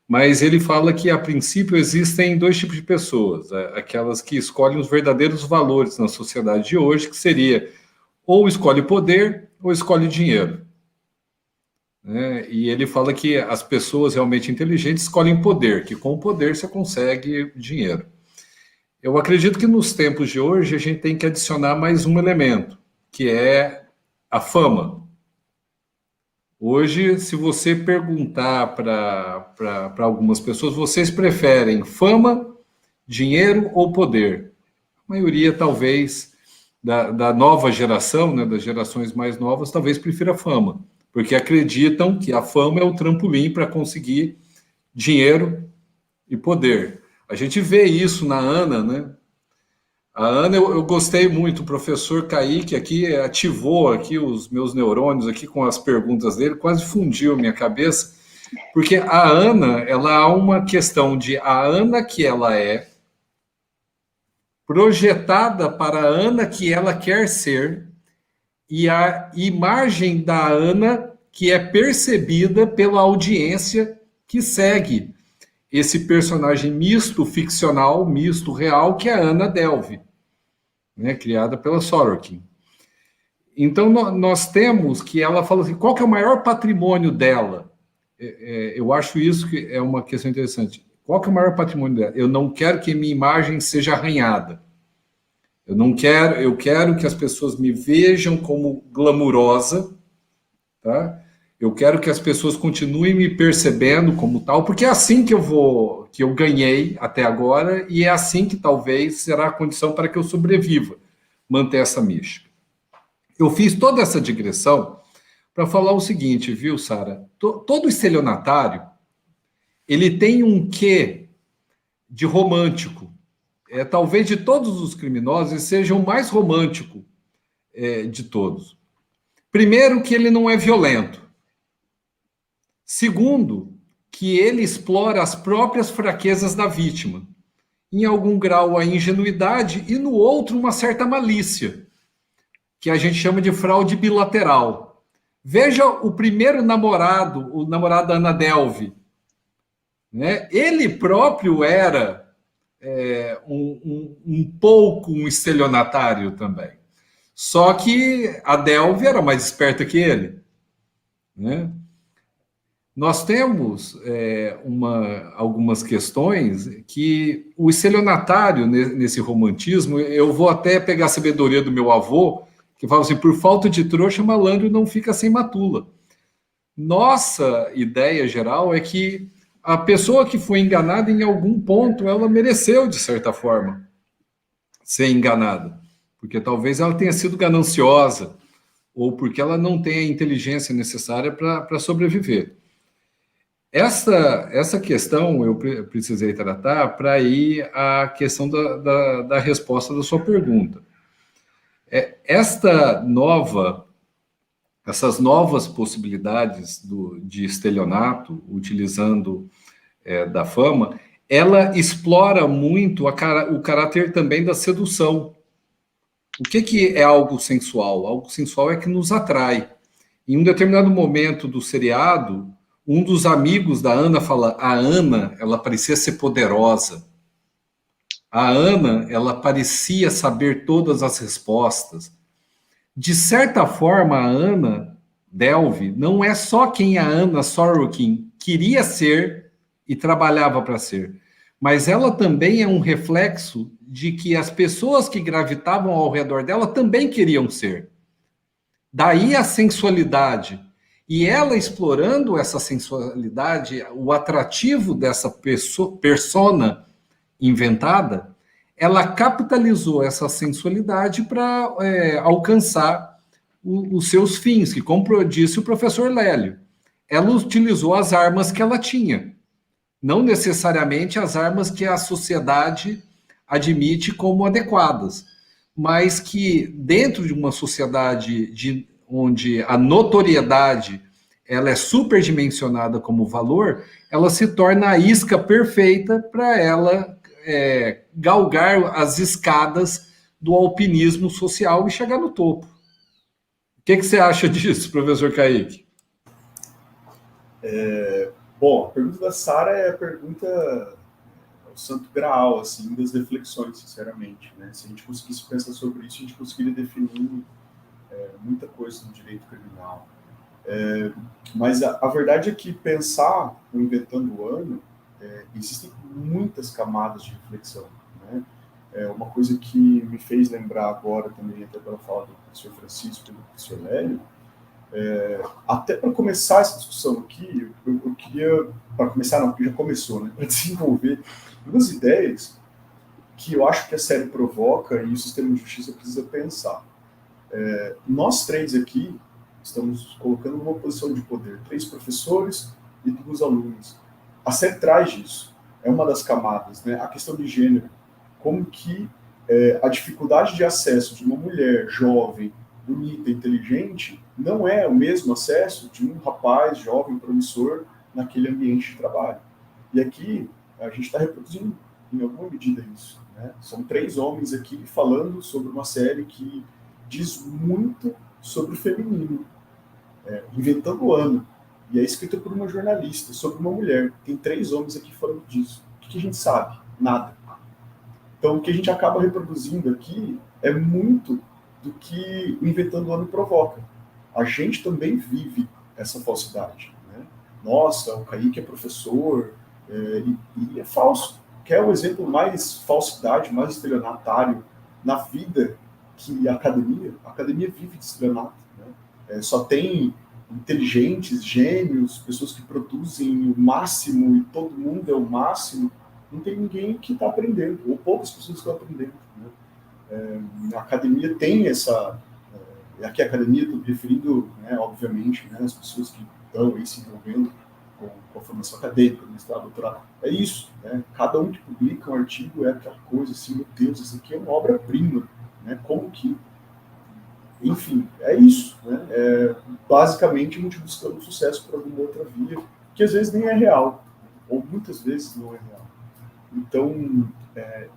Mas ele fala que, a princípio, existem dois tipos de pessoas. Aquelas que escolhem os verdadeiros valores na sociedade de hoje, que seria ou escolhe poder ou escolhe dinheiro. Né? E ele fala que as pessoas realmente inteligentes escolhem poder, que com o poder você consegue dinheiro. Eu acredito que nos tempos de hoje a gente tem que adicionar mais um elemento, que é a fama. Hoje, se você perguntar para algumas pessoas, vocês preferem fama, dinheiro ou poder? A maioria, talvez, da nova geração, né, das gerações mais novas, talvez prefira fama, porque acreditam que a fama é o trampolim para conseguir dinheiro e poder. A gente vê isso na Ana, né? A Ana, eu gostei muito, o professor Kaique aqui ativou aqui os meus neurônios aqui com as perguntas dele, quase fundiu minha cabeça, porque a Ana, ela há uma questão de a Ana que ela é, projetada para a Ana que ela quer ser, e a imagem da Ana que é percebida pela audiência que segue esse personagem misto ficcional, misto real, que é a Ana Delvey, né, criada pela Sorokin. Então, nós temos que ela fala assim, qual que é o maior patrimônio dela? Eu acho isso que é uma questão interessante. Qual que é o maior patrimônio dela? Eu não quero que minha imagem seja arranhada. Eu quero que as pessoas me vejam como glamurosa, tá? Eu quero que as pessoas continuem me percebendo como tal, porque é assim que eu ganhei até agora, e é assim que talvez será a condição para que eu sobreviva, manter essa mística. Eu fiz toda essa digressão para falar o seguinte, viu, Sara? Todo estelionatário, ele tem um quê de romântico. Talvez de todos os criminosos, ele seja o mais romântico de todos. Primeiro, que ele não é violento. Segundo, que ele explora as próprias fraquezas da vítima. Em algum grau, a ingenuidade e, no outro, uma certa malícia, que a gente chama de fraude bilateral. Veja o primeiro namorado, o namorado da Ana Delvey. Né? Ele próprio era um pouco um estelionatário também. Só que a Delvey era mais esperta que ele. Né? Nós temos algumas questões que o estelionatário, nesse romantismo, eu vou até pegar a sabedoria do meu avô, que fala assim, por falta de trouxa, malandro não fica sem matula. Nossa ideia geral é que a pessoa que foi enganada, em algum ponto, ela mereceu, de certa forma, ser enganada. Porque talvez ela tenha sido gananciosa, ou porque ela não tem a inteligência necessária para sobreviver. Essa questão eu precisei tratar para ir à questão da resposta da sua pergunta. Esta nova essas novas possibilidades de estelionato, utilizando da fama, ela explora muito o caráter também da sedução. O que é algo sensual? Algo sensual é que nos atrai. Em um determinado momento do seriado, um dos amigos da Ana fala: a Ana, ela parecia ser poderosa. A Ana, ela parecia saber todas as respostas. De certa forma, a Ana Delvey não é só quem a Anna Sorokin queria ser e trabalhava para ser, mas ela também é um reflexo de que as pessoas que gravitavam ao redor dela também queriam ser. Daí a sensualidade. E ela explorando essa sensualidade, o atrativo dessa persona inventada, ela capitalizou essa sensualidade para alcançar os seus fins, que, como disse o professor Lélio, ela utilizou as armas que ela tinha, não necessariamente as armas que a sociedade admite como adequadas, mas que dentro de uma sociedade onde a notoriedade ela é superdimensionada como valor, ela se torna a isca perfeita para ela galgar as escadas do alpinismo social e chegar no topo. O que você acha disso, professor Kaique? Bom, a pergunta da Sara é a pergunta, o santo graal, assim, das reflexões, sinceramente, né? Se a gente conseguisse pensar sobre isso, a gente conseguiria definir muita coisa no direito criminal. Mas a verdade é que pensar o Inventando o Ano, existem muitas camadas de reflexão, né? Uma coisa que me fez lembrar agora também, até pela fala do professor Francisco e do professor Lélio, até para começar essa discussão aqui, eu queria, para começar não, porque já começou, né, para desenvolver duas ideias que eu acho que a série provoca e o sistema de justiça precisa pensar. Nós três aqui estamos colocando uma posição de poder, 3 professores e 2 alunos. A série traz isso, é uma das camadas, né? A questão de gênero, como que a dificuldade de acesso de uma mulher jovem, bonita, inteligente, não é o mesmo acesso de um rapaz jovem, promissor, naquele ambiente de trabalho. E aqui a gente está reproduzindo, em alguma medida, isso, né? São 3 homens aqui falando sobre uma série que diz muito sobre o feminino, Inventando o Ano, e é escrita por uma jornalista, sobre uma mulher. Tem 3 homens aqui falando disso. O que a gente sabe? Nada. Então, o que a gente acaba reproduzindo aqui é muito do que o Inventando o Ano provoca. A gente também vive essa falsidade, né? Nossa, o Kaique é professor, e é falso. Quer o exemplo mais falsidade, mais estelionatário na vida que a academia vive de estelionato, né? Só tem inteligentes, gênios, pessoas que produzem o máximo e todo mundo é o máximo. Não tem ninguém que está aprendendo, ou poucas pessoas estão aprendendo, né? A academia tem essa... aqui a academia, estou me referindo, né, obviamente, né, as pessoas que estão aí se envolvendo com a formação acadêmica, mestrado, doutorado. É isso, né? Cada um que publica um artigo é aquela coisa assim, meu Deus, isso aqui é uma obra-prima, né? Como que... Enfim, é isso, né? Basicamente, a gente buscando sucesso por alguma outra via, que às vezes nem é real, ou muitas vezes não é real. Então,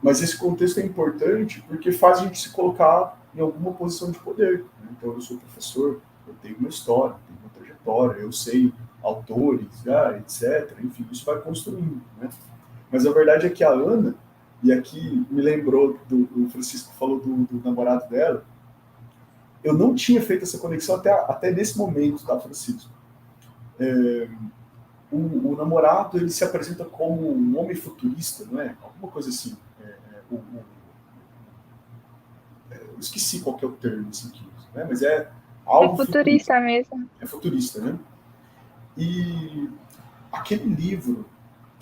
mas esse contexto é importante porque faz a gente se colocar em alguma posição de poder, né? Então, eu sou professor, eu tenho uma história, tenho uma trajetória, eu sei autores, etc. Enfim, isso vai construindo, né? Mas a verdade é que a Ana, e aqui me lembrou do Francisco falou do namorado dela, eu não tinha feito essa conexão até nesse momento, tá, Francisco? O namorado, ele se apresenta como um homem futurista, não é? Alguma coisa assim. Eu esqueci qual que é o termo assim, né? Mas é algo futurista mesmo. É futurista, né? E aquele livro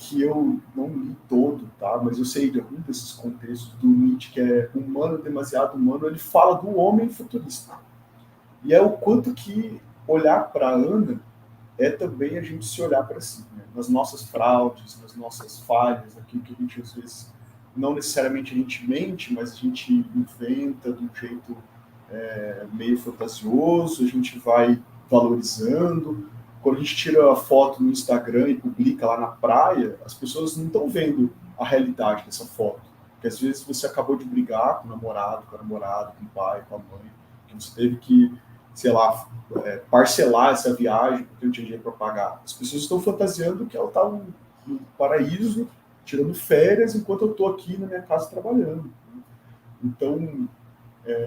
que eu não li todo, tá? Mas eu sei de algum desses contextos do Nietzsche, que é Humano, Demasiado Humano, ele fala do homem futurista. E é o quanto que olhar para a Ana é também a gente se olhar para si, né? Nas nossas fraudes, nas nossas falhas, naquilo que a gente, às vezes, não necessariamente a gente mente, mas a gente inventa de um jeito meio fantasioso, a gente vai valorizando. Quando a gente tira a foto no Instagram e publica lá na praia, as pessoas não estão vendo a realidade dessa foto. Porque às vezes você acabou de brigar com o namorado, com a namorada, com o pai, com a mãe, que você teve que, sei lá, parcelar essa viagem porque não tinha dinheiro para pagar. As pessoas estão fantasiando que ela está no paraíso, tirando férias, enquanto eu estou aqui na minha casa trabalhando. Então,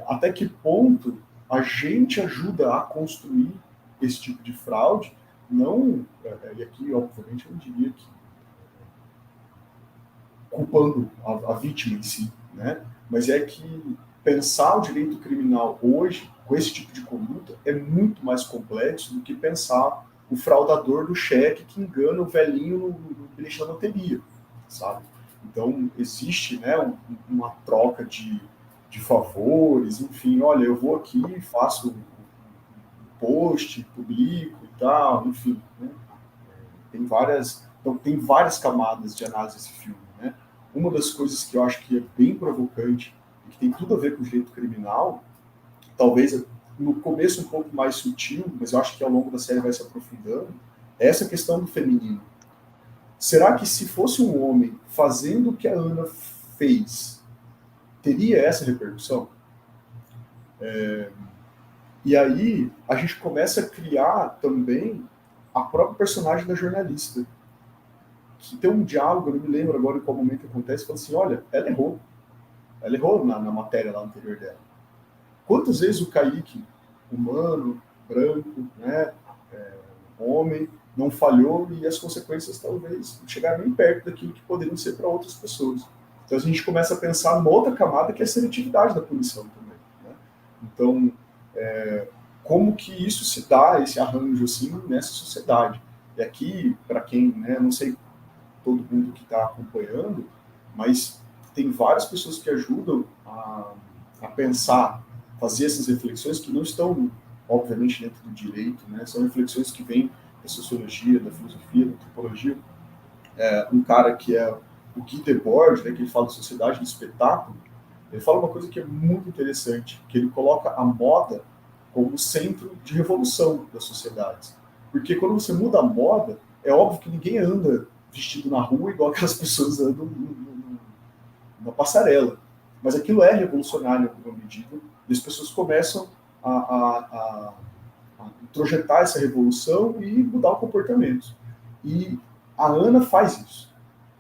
até que ponto a gente ajuda a construir esse tipo de fraude? Não, e aqui, obviamente, eu não diria que culpando a vítima em si, né? Mas é que pensar o direito criminal hoje, com esse tipo de conduta, é muito mais complexo do que pensar o fraudador do cheque que engana o velhinho no bilhete da loteria, sabe? Então, existe, né, uma troca de favores, enfim, olha, eu vou aqui, faço um post, publico e tal, enfim, né? Então, tem várias camadas de análise desse filme, né? Uma das coisas que eu acho que é bem provocante e que tem tudo a ver com o direito criminal, talvez no começo um pouco mais sutil, mas eu acho que ao longo da série vai se aprofundando, é essa questão do feminino. Será que se fosse um homem fazendo o que a Ana fez, teria essa repercussão? E aí a gente começa a criar também a própria personagem da jornalista, que tem um diálogo, eu não me lembro agora em qual momento acontece, fala assim, olha, ela errou na matéria lá anterior dela. Quantas vezes o Kaique, humano, branco, né, homem, não falhou e as consequências talvez não chegaram nem perto daquilo que poderiam ser para outras pessoas. Então a gente começa a pensar numa outra camada que é a seletividade da punição também, né? Então, como que isso se dá, esse arranjo assim, nessa sociedade? E aqui, para quem, né, não sei todo mundo que está acompanhando, mas tem várias pessoas que ajudam a pensar, fazer essas reflexões que não estão, obviamente, dentro do direito, né? São reflexões que vêm da sociologia, da filosofia, da antropologia. Um cara que é o Guy Debord, né, que ele fala de sociedade do espetáculo, ele fala uma coisa que é muito interessante, que ele coloca a moda como centro de revolução das sociedades. Porque quando você muda a moda, é óbvio que ninguém anda vestido na rua igual aquelas pessoas andam na passarela. Mas aquilo é revolucionário em alguma medida, e as pessoas começam a introjetar essa revolução e mudar o comportamento. E a Ana faz isso.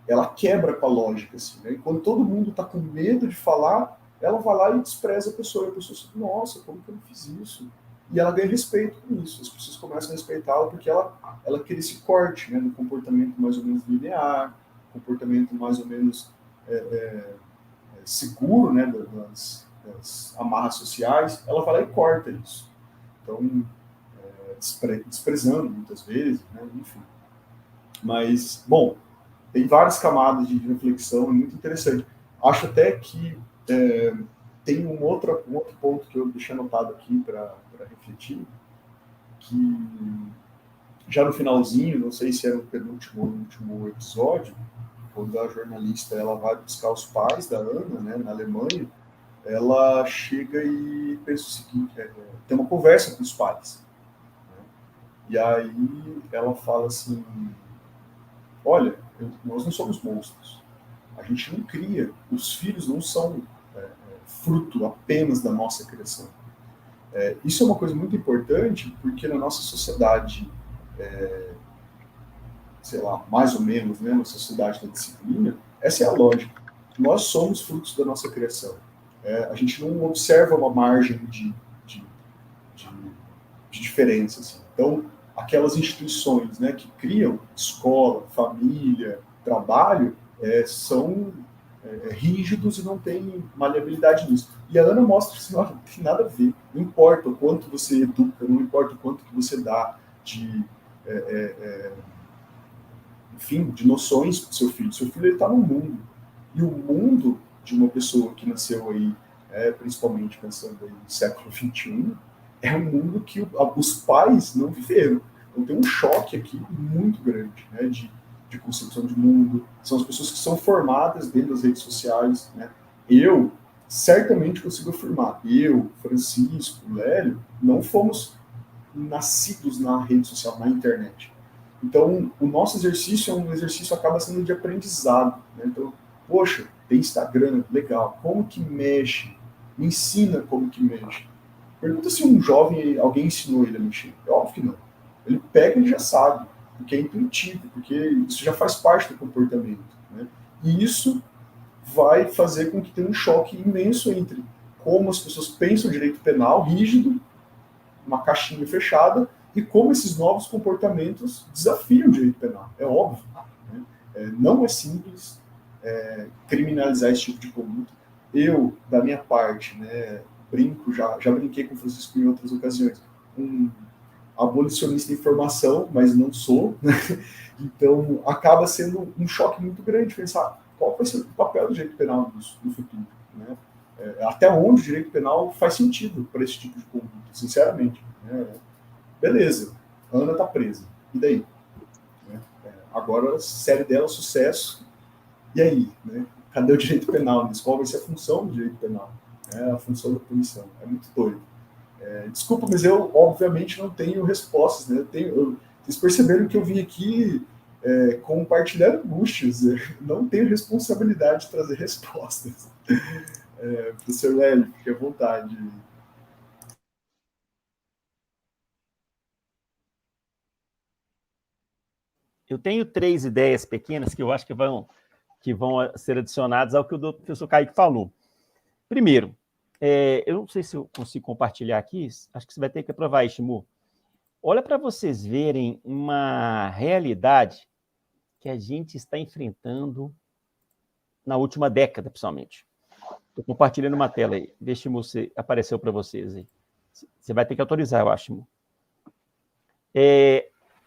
Ela quebra com a lógica, assim, né? E quando todo mundo está com medo de falar, ela vai lá e despreza a pessoa. E a pessoa diz, nossa, como que eu não fiz isso? E ela ganha respeito com isso. As pessoas começam a respeitá-la porque ela cria esse corte, né, no comportamento mais ou menos linear, comportamento mais ou menos seguro, né, das amarras sociais. Ela vai lá e corta isso. Então, desprezando muitas vezes, né, enfim. Mas, bom, tem várias camadas de reflexão, é muito interessante. Acho até que tem um outro ponto que eu deixei anotado aqui para refletir, que já no finalzinho, não sei se era no penúltimo ou no último episódio, quando a jornalista ela vai buscar os pais da Ana, né, na Alemanha, ela chega e pensa o seguinte, tem uma conversa com os pais. Né? E aí ela fala assim, olha, nós não somos monstros. A gente não cria, os filhos não são fruto apenas da nossa criação. Isso é uma coisa muito importante, porque na nossa sociedade, sei lá, mais ou menos, né, na sociedade da disciplina, essa é a lógica. Nós somos frutos da nossa criação. A gente não observa uma margem de diferença. Assim. Então, aquelas instituições, né, que criam escola, família, trabalho, são rígidos e não tem maleabilidade nisso. E a Ana mostra assim, olha, não tem nada a ver. Não importa o quanto você educa, não importa o quanto que você dá enfim, de noções para o seu filho. Seu filho está no mundo. E o mundo de uma pessoa que nasceu aí, principalmente pensando aí no século XXI, é um mundo que os pais não viveram. Então tem um choque aqui muito grande, né, de concepção de mundo. São as pessoas que são formadas dentro das redes sociais, né? Eu certamente consigo afirmar, eu, Francisco, Lélio, não fomos nascidos na rede social, na internet. Então, o nosso exercício é um exercício acaba sendo de aprendizado, né? Então, poxa, tem Instagram, legal, como que mexe? Me ensina como que mexe. Pergunta se um jovem, alguém ensinou ele a mexer. É óbvio que não. Ele pega e já sabe, porque é intuitivo, porque isso já faz parte do comportamento, né? E isso vai fazer com que tenha um choque imenso entre como as pessoas pensam o direito penal, rígido, uma caixinha fechada, e como esses novos comportamentos desafiam o direito penal. É óbvio. Né? Não é simples criminalizar esse tipo de conduta. Eu, da minha parte, né, brinco, já brinquei com o Francisco em outras ocasiões, um abolicionista em formação, mas não sou, né? Então acaba sendo um choque muito grande pensar qual vai ser o papel do direito penal no futuro, né? Até onde o direito penal faz sentido para esse tipo de conduta, sinceramente, né? Beleza, Ana está presa, e daí? Né? Agora a série dela, sucesso, e aí? Né? Cadê o direito penal nisso? Qual vai ser a função do direito penal? A função da punição. É muito doido. Desculpa, mas eu, obviamente, não tenho respostas. Né? Vocês perceberam que eu vim aqui compartilhar angústias. Não tenho responsabilidade de trazer respostas. Professor Lélio, fique à vontade. Eu tenho 3 ideias pequenas que eu acho que vão ser adicionadas ao que o professor Kaique falou. Primeiro, eu não sei se eu consigo compartilhar aqui, acho que você vai ter que aprovar isso, Shimu. Olha para vocês verem uma realidade que a gente está enfrentando na última década, principalmente. Estou compartilhando uma tela aí. Vê, Shimu, se apareceu para vocês aí. Você vai ter que autorizar, eu acho, Shimu.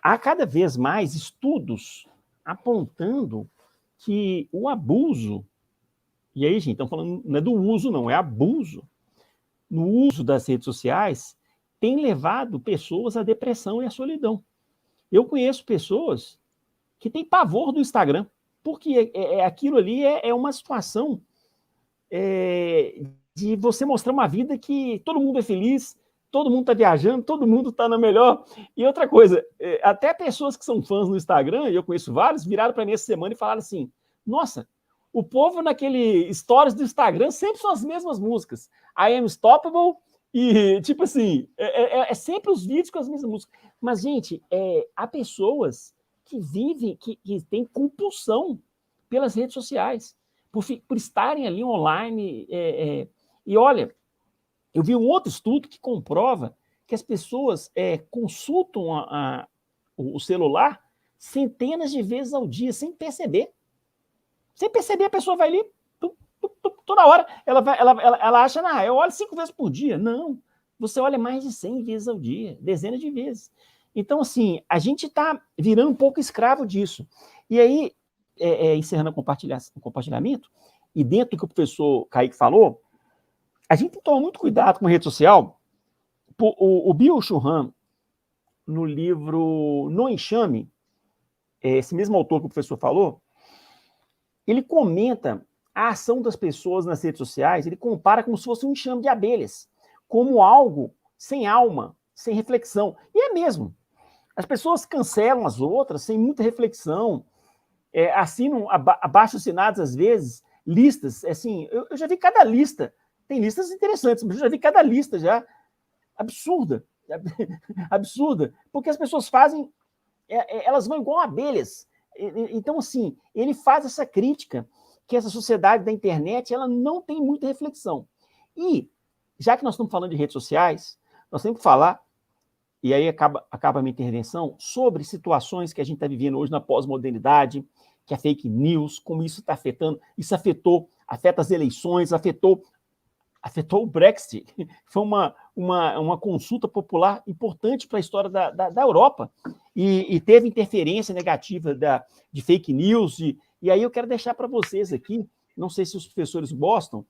Há cada vez mais estudos apontando que o abuso, e aí, gente, estão falando, não é do uso, não, é abuso, no uso das redes sociais, tem levado pessoas à depressão e à solidão. Eu conheço pessoas que têm pavor do Instagram, porque aquilo ali é uma situação de você mostrar uma vida que todo mundo é feliz, todo mundo está viajando, todo mundo está na melhor. E outra coisa, até pessoas que são fãs no Instagram, e eu conheço vários, viraram para mim essa semana e falaram assim, nossa, o povo naquele stories do Instagram sempre são as mesmas músicas. I Am Stoppable e, tipo assim, sempre os vídeos com as mesmas músicas. Mas, gente, há pessoas que vivem, que têm compulsão pelas redes sociais, por estarem ali online. E olha, eu vi um outro estudo que comprova que as pessoas consultam o celular centenas de vezes ao dia, sem perceber. Sem perceber, a pessoa vai ali, toda hora, ela acha, eu olho 5 vezes por dia. Não, você olha mais de 100 vezes ao dia, dezenas de vezes. Então, assim, a gente está virando um pouco escravo disso. E aí, encerrando o compartilhamento, e dentro do que o professor Kaique falou, a gente tem que tomar muito cuidado com a rede social. O Byung-Chul Han, no livro No Enxame, esse mesmo autor que o professor falou, ele comenta a ação das pessoas nas redes sociais, ele compara como se fosse um enxame de abelhas, como algo sem alma, sem reflexão. E é mesmo. As pessoas cancelam as outras sem muita reflexão, assinam abaixo-assinados, às vezes, listas. Assim, eu já vi cada lista. Tem listas interessantes, mas eu já vi cada lista já absurda. Absurda. Porque as pessoas fazem... elas vão igual abelhas. Então, assim, ele faz essa crítica que essa sociedade da internet ela não tem muita reflexão. E, já que nós estamos falando de redes sociais, nós temos que falar, e aí acaba a minha intervenção, sobre situações que a gente está vivendo hoje na pós-modernidade, que é fake news, como isso está afetando, isso afeta as eleições, afetou o Brexit. Foi uma consulta popular importante para a história da Europa. E teve interferência negativa de fake news. E aí eu quero deixar para vocês aqui, não sei se os professores gostam,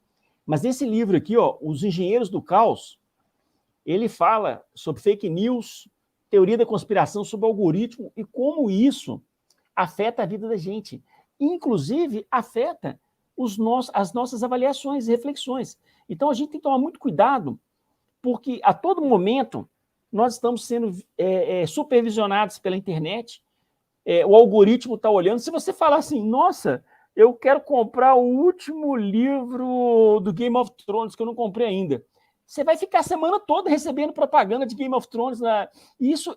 mas esse livro aqui, Os Engenheiros do Caos, ele fala sobre fake news, teoria da conspiração sobre o algoritmo e como isso afeta a vida da gente. Inclusive, afeta as nossas avaliações e reflexões. Então, a gente tem que tomar muito cuidado, porque a todo momento nós estamos sendo supervisionados pela internet, o algoritmo está olhando. Se você falar assim, nossa, eu quero comprar o último livro do Game of Thrones, que eu não comprei ainda, você vai ficar a semana toda recebendo propaganda de Game of Thrones. Isso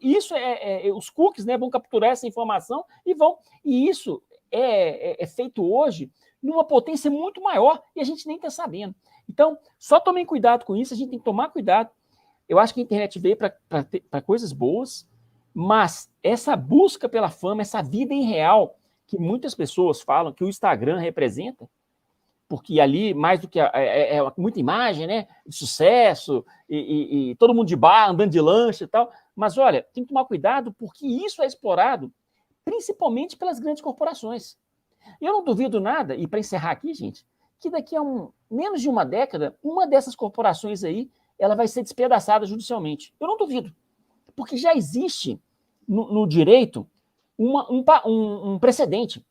os cookies, né, vão capturar essa informação e vão. E isso é feito hoje numa potência muito maior e a gente nem está sabendo. Então, só tomem cuidado com isso, a gente tem que tomar cuidado. Eu acho que a internet veio para coisas boas, mas essa busca pela fama, essa vida irreal que muitas pessoas falam que o Instagram representa, porque ali, mais do que muita imagem, né, de sucesso, e todo mundo de bar, andando de lanche e tal, mas olha, tem que tomar cuidado, porque isso é explorado principalmente pelas grandes corporações. Eu não duvido nada, e para encerrar aqui, gente, que daqui a menos de uma década, uma dessas corporações aí, ela vai ser despedaçada judicialmente. Eu não duvido, porque já existe no direito um precedente,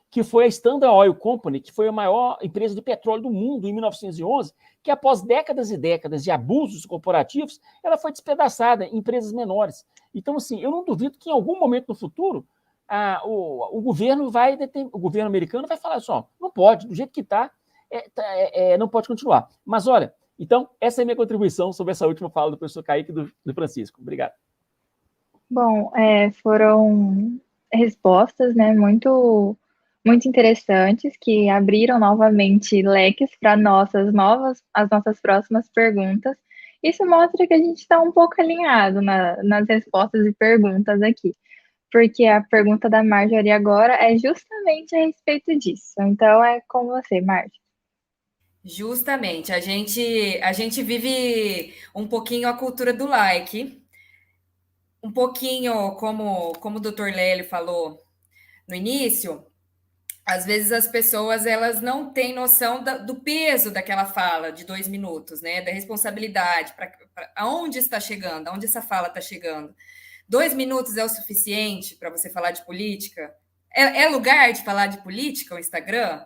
que foi a Standard Oil Company, que foi a maior empresa de petróleo do mundo em 1911, que após décadas e décadas de abusos corporativos, ela foi despedaçada em empresas menores. Então, assim, eu não duvido que em algum momento no futuro o governo o governo americano vai falar assim, ó, não pode, do jeito que está, não pode continuar. Mas, olha, então, essa é a minha contribuição sobre essa última fala do professor Kaique e do Francisco. Obrigado. Bom, foram respostas, né, muito interessantes, que abriram novamente leques para as nossas próximas perguntas. Isso mostra que a gente está um pouco alinhado nas respostas e perguntas aqui, porque a pergunta da Marjorie agora é justamente a respeito disso. Então, é com você, Marjorie. Justamente, a gente vive um pouquinho a cultura do like, um pouquinho, como o Dr. Lélio falou no início, às vezes as pessoas elas não têm noção do peso daquela fala de 2 minutos, né? Da responsabilidade, aonde está chegando, aonde essa fala está chegando. 2 minutos é o suficiente para você falar de política? É lugar de falar de política o Instagram?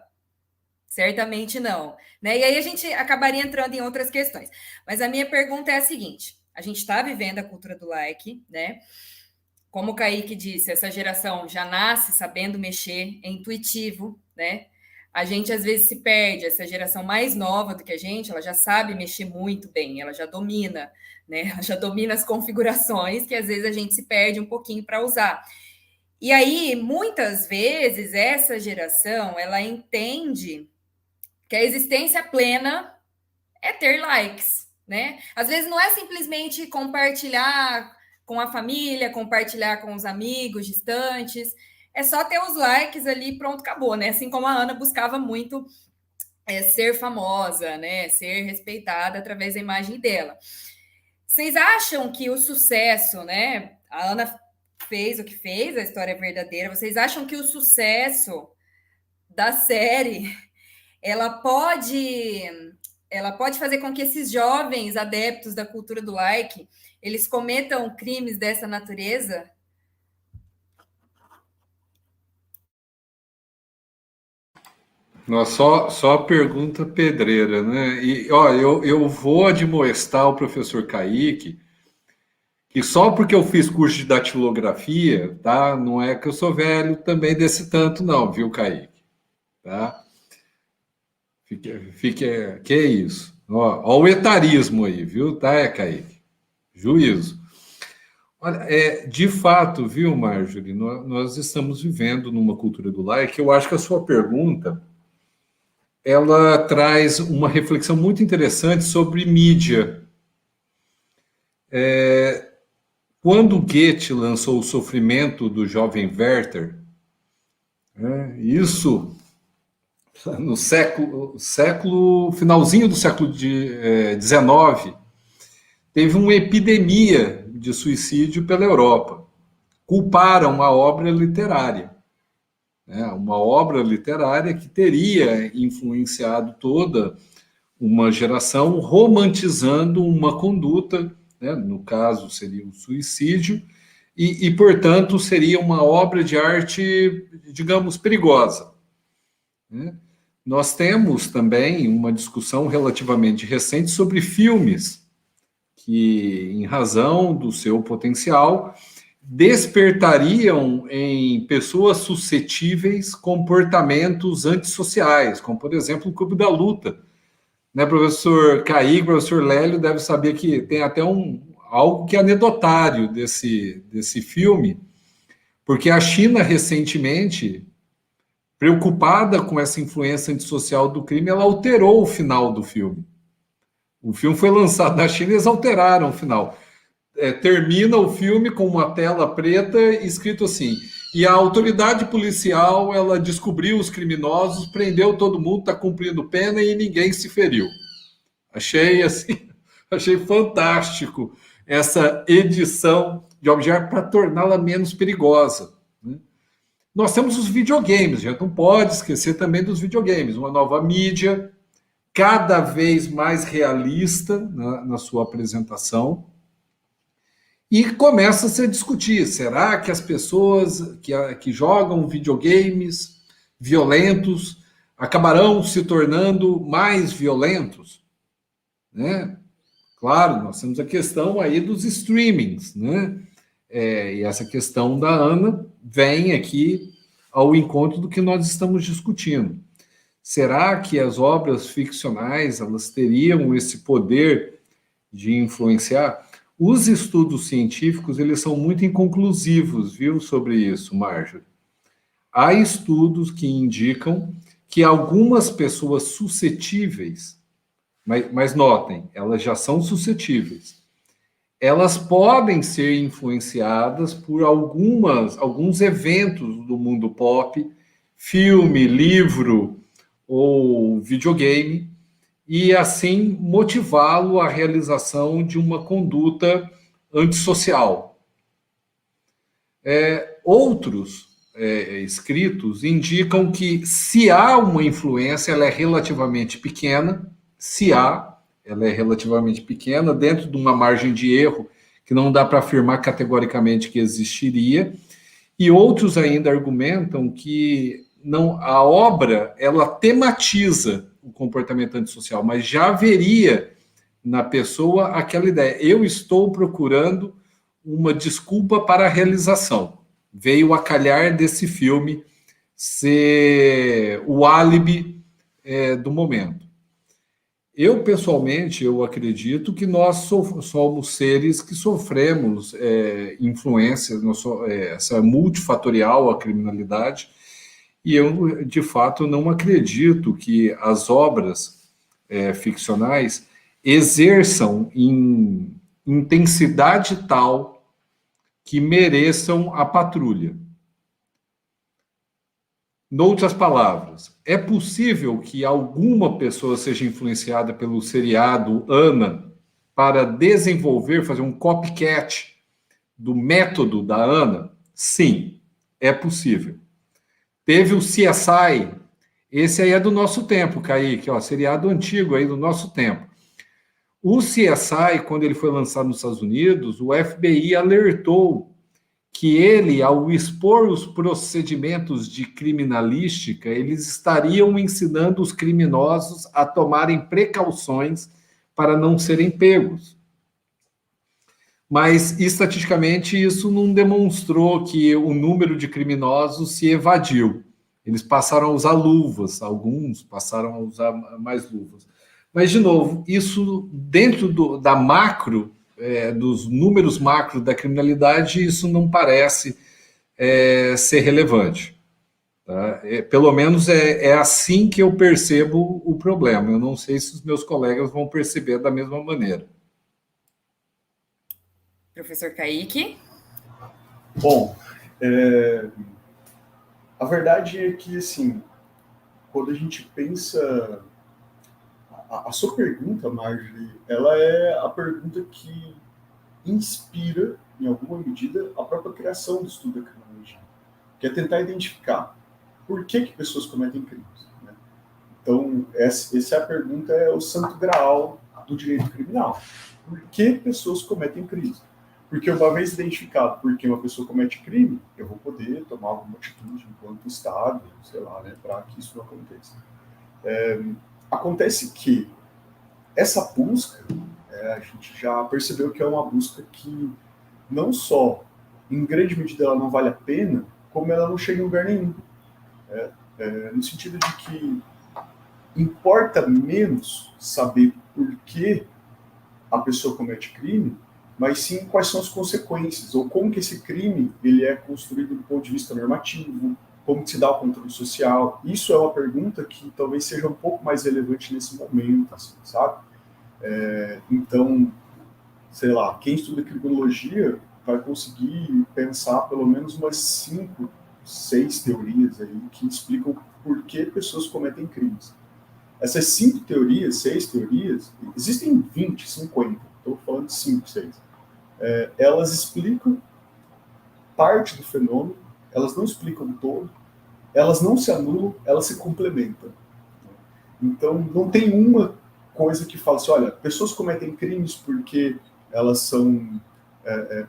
Certamente não, né? E aí a gente acabaria entrando em outras questões. Mas a minha pergunta é a seguinte: a gente está vivendo a cultura do like, né? Como o Kaique disse, essa geração já nasce sabendo mexer, é intuitivo, né? A gente às vezes se perde, essa geração mais nova do que a gente, ela já sabe mexer muito bem, ela já domina, né? Ela já domina as configurações que às vezes a gente se perde um pouquinho para usar. E aí, muitas vezes, essa geração, ela entende que a existência plena é ter likes, né? Às vezes não é simplesmente compartilhar com a família, compartilhar com os amigos distantes, é só ter os likes ali, pronto, acabou, né? Assim como a Ana buscava muito ser famosa, né? Ser respeitada através da imagem dela. Vocês acham que o sucesso, né? A Ana fez o que fez, a história é verdadeira. Vocês acham que o sucesso da série ela pode fazer com que esses jovens adeptos da cultura do like eles cometam crimes dessa natureza? Só pergunta pedreira, né? E ó, eu vou admoestar o professor Kaique, que só porque eu fiz curso de datilografia, tá? Não é que eu sou velho também desse tanto, não, viu, Kaique? Tá? Que é isso? Ó o etarismo aí, viu? Tá, Kaique? Juízo. Olha, de fato, viu, Marjorie, nós estamos vivendo numa cultura do like. Eu acho que a sua pergunta ela traz uma reflexão muito interessante sobre mídia. Quando Goethe lançou O Sofrimento do Jovem Werther, isso no finalzinho do século XIX, teve uma epidemia de suicídio pela Europa. Culparam a obra literária. Uma obra literária que teria influenciado toda uma geração, romantizando uma conduta, né? No caso seria o suicídio, portanto, seria uma obra de arte, digamos, perigosa, né? Nós temos também uma discussão relativamente recente sobre filmes que, em razão do seu potencial, despertariam em pessoas suscetíveis comportamentos antissociais, como, por exemplo, o Clube da Luta. Né, professor Kaique, professor Lélio deve saber que tem até algo que é anedotário desse filme, porque a China, recentemente, preocupada com essa influência antissocial do crime, ela alterou o final do filme. O filme foi lançado na China e eles alteraram o final. Termina o filme com uma tela preta escrito assim: e a autoridade policial, ela descobriu os criminosos, prendeu todo mundo, está cumprindo pena e ninguém se feriu. Achei fantástico essa edição de objeto para torná-la menos perigosa, né? Nós temos os videogames, a gente não pode esquecer também dos videogames, uma nova mídia, cada vez mais realista na sua apresentação. E começa-se a discutir, será que as pessoas que jogam videogames violentos acabarão se tornando mais violentos? Né? Claro, nós temos a questão aí dos streamings, né? E essa questão da Ana vem aqui ao encontro do que nós estamos discutindo. Será que as obras ficcionais, elas teriam esse poder de influenciar? Os estudos científicos, eles são muito inconclusivos, viu, sobre isso, Marjorie. Há estudos que indicam que algumas pessoas suscetíveis, mas notem, elas já são suscetíveis, elas podem ser influenciadas por alguns eventos do mundo pop, filme, livro ou videogame, e assim motivá-lo à realização de uma conduta antissocial. Outros escritos indicam que, se há uma influência, ela é relativamente pequena, dentro de uma margem de erro que não dá para afirmar categoricamente que existiria, e outros ainda argumentam que a obra, ela tematiza o comportamento antissocial, mas já haveria na pessoa aquela ideia: eu estou procurando uma desculpa para a realização. Veio a calhar desse filme ser o álibi do momento. Eu, pessoalmente, eu acredito que nós somos seres que sofremos influência, essa multifatorial, a criminalidade, e eu, de fato, não acredito que as obras ficcionais exerçam em intensidade tal que mereçam a patrulha. Noutras palavras, é possível que alguma pessoa seja influenciada pelo seriado Ana para fazer um copycat do método da Ana? Sim, é possível. Teve o CSI, esse aí é do nosso tempo, Kaique, seriado antigo aí do nosso tempo. O CSI, quando ele foi lançado nos Estados Unidos, o FBI alertou que ele, ao expor os procedimentos de criminalística, eles estariam ensinando os criminosos a tomarem precauções para não serem pegos. Mas, estatisticamente, isso não demonstrou que o número de criminosos se evadiu. Eles passaram a usar luvas, alguns passaram a usar mais luvas. Mas, de novo, isso dentro da macro, dos números macro da criminalidade, isso não parece ser relevante. Tá? Pelo menos é assim que eu percebo o problema. Eu não sei se os meus colegas vão perceber da mesma maneira. Professor Kaique? Bom, a verdade é que, assim, quando a gente pensa... A sua pergunta, Marjorie, ela é a pergunta que inspira, em alguma medida, a própria criação do estudo da criminologia, que é tentar identificar por que pessoas cometem crimes, né? Então, essa é a pergunta, o santo graal do direito criminal. Por que pessoas cometem crimes? Porque uma vez identificado por que uma pessoa comete crime, eu vou poder tomar alguma atitude enquanto Estado, sei lá, né, para que isso não aconteça. Acontece que essa busca, a gente já percebeu que é uma busca que não só, em grande medida, ela não vale a pena, como ela não chega em lugar nenhum. No sentido de que importa menos saber por que a pessoa comete crime, mas sim quais são as consequências, ou como que esse crime ele é construído do ponto de vista normativo, como que se dá o controle social. Isso é uma pergunta que talvez seja um pouco mais relevante nesse momento, assim, sabe? Então, sei lá, quem estuda criminologia vai conseguir pensar pelo menos umas 5, 6 teorias aí que explicam por que pessoas cometem crimes. Essas 5 teorias, 6 teorias, existem 20, 50, estou falando de 5, 6. Elas explicam parte do fenômeno, elas não explicam o todo, elas não se anulam, elas se complementam. Então, não tem uma coisa que fala assim, olha, pessoas cometem crimes porque elas são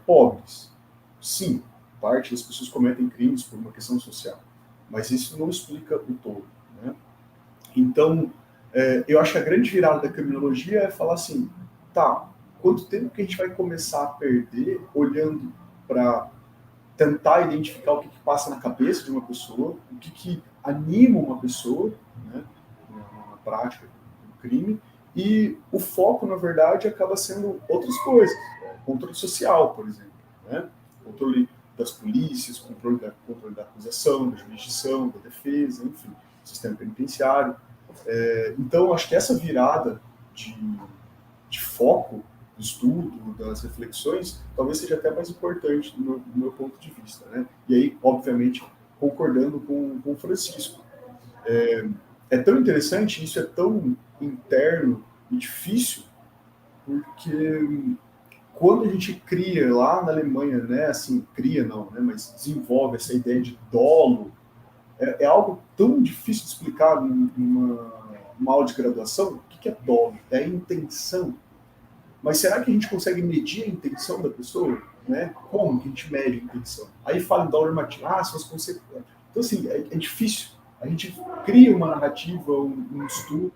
pobres. Sim, parte das pessoas cometem crimes por uma questão social, mas isso não explica o todo, né? Então, eu acho que a grande virada da criminologia é falar assim, tá, quanto tempo que a gente vai começar a perder olhando para tentar identificar o que passa na cabeça de uma pessoa, o que anima uma pessoa, né, na prática do crime, e o foco, na verdade, acaba sendo outras coisas. Controle social, por exemplo, né? Controle das polícias, controle da acusação, da jurisdição, da defesa, enfim, sistema penitenciário. Então, acho que essa virada de foco do estudo, das reflexões, talvez seja até mais importante do meu ponto de vista, né? E aí, obviamente, concordando com o Francisco. É tão interessante, isso é tão interno e difícil, porque quando a gente cria lá na Alemanha, né, assim, cria não, né, mas desenvolve essa ideia de dolo, é algo tão difícil de explicar numa aula de graduação. O que é dolo? É a intenção. Mas será que a gente consegue medir a intenção da pessoa? Né? Como que a gente mede a intenção? Aí fala em dolo normativo, são as consequências. Então, assim, é difícil. A gente cria uma narrativa, um estudo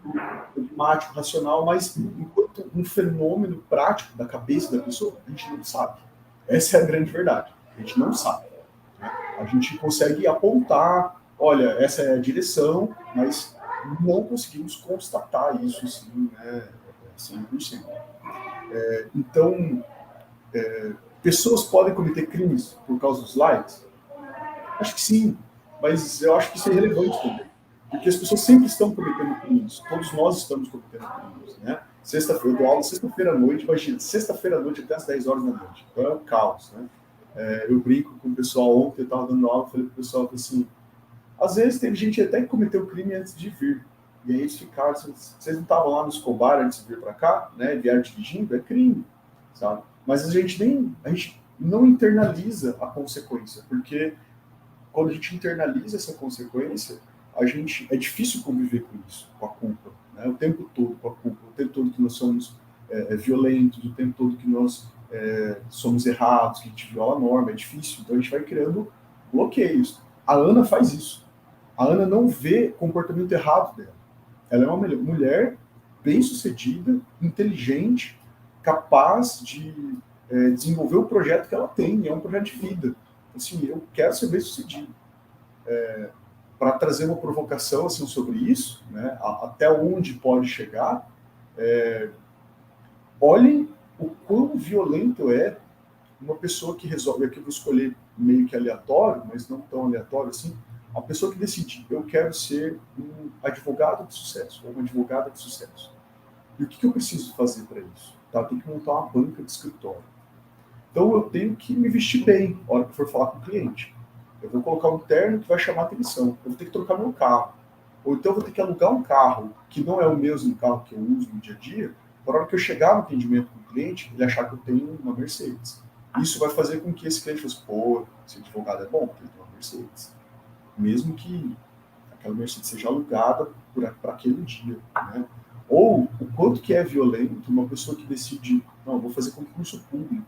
dogmático, racional, mas enquanto um fenômeno prático da cabeça da pessoa, a gente não sabe. Essa é a grande verdade. A gente não sabe. Né? A gente consegue apontar, olha, essa é a direção, mas não conseguimos constatar isso, assim, né, 100%. Então, pessoas podem cometer crimes por causa dos likes? Acho que sim, mas eu acho que isso é irrelevante também. Porque as pessoas sempre estão cometendo crimes, todos nós estamos cometendo crimes, né? Sexta-feira, eu dou aula sexta-feira à noite, imagina, sexta-feira à noite até as 10 horas da noite. Então é um caos, né? Eu brinco com o pessoal ontem, eu estava dando aula, falei pro pessoal assim, às vezes teve gente até que cometeu crime antes de vir. E aí eles ficaram, vocês não estavam lá no Escobar antes de vir para cá, né? Vieram dirigindo, é crime, sabe? Mas a gente não internaliza a consequência, porque quando a gente internaliza essa consequência, é difícil conviver com isso, com a culpa, né? O tempo todo com a culpa, o tempo todo que nós somos violentos, o tempo todo que nós somos errados, que a gente viola a norma, é difícil. Então a gente vai criando bloqueios. A Ana faz isso. A Ana não vê comportamento errado dela. Ela é uma mulher bem-sucedida, inteligente, capaz de desenvolver o projeto que ela tem. É um projeto de vida. Assim, eu quero ser bem-sucedido. Para trazer uma provocação assim, sobre isso, né, até onde pode chegar, olhem o quão violento é uma pessoa que resolve, aqui eu vou escolher meio que aleatório, mas não tão aleatório assim, a pessoa que decide, eu quero ser um advogado de sucesso, ou uma advogada de sucesso. E o que eu preciso fazer para isso? Tá? Eu tenho que montar uma banca de escritório. Então eu tenho que me vestir bem na hora que for falar com o cliente. Eu vou colocar um terno que vai chamar atenção. Eu vou ter que trocar meu carro. Ou então eu vou ter que alugar um carro que não é o mesmo carro que eu uso no dia a dia, para a hora que eu chegar no atendimento com o cliente, ele achar que eu tenho uma Mercedes. Isso vai fazer com que esse cliente fosse, pô, esse advogado é bom, porque ele tem uma Mercedes. Mesmo que aquela Mercedes seja alugada para aquele dia, né? Ou o quanto que é violento uma pessoa que decide, não, vou fazer concurso público.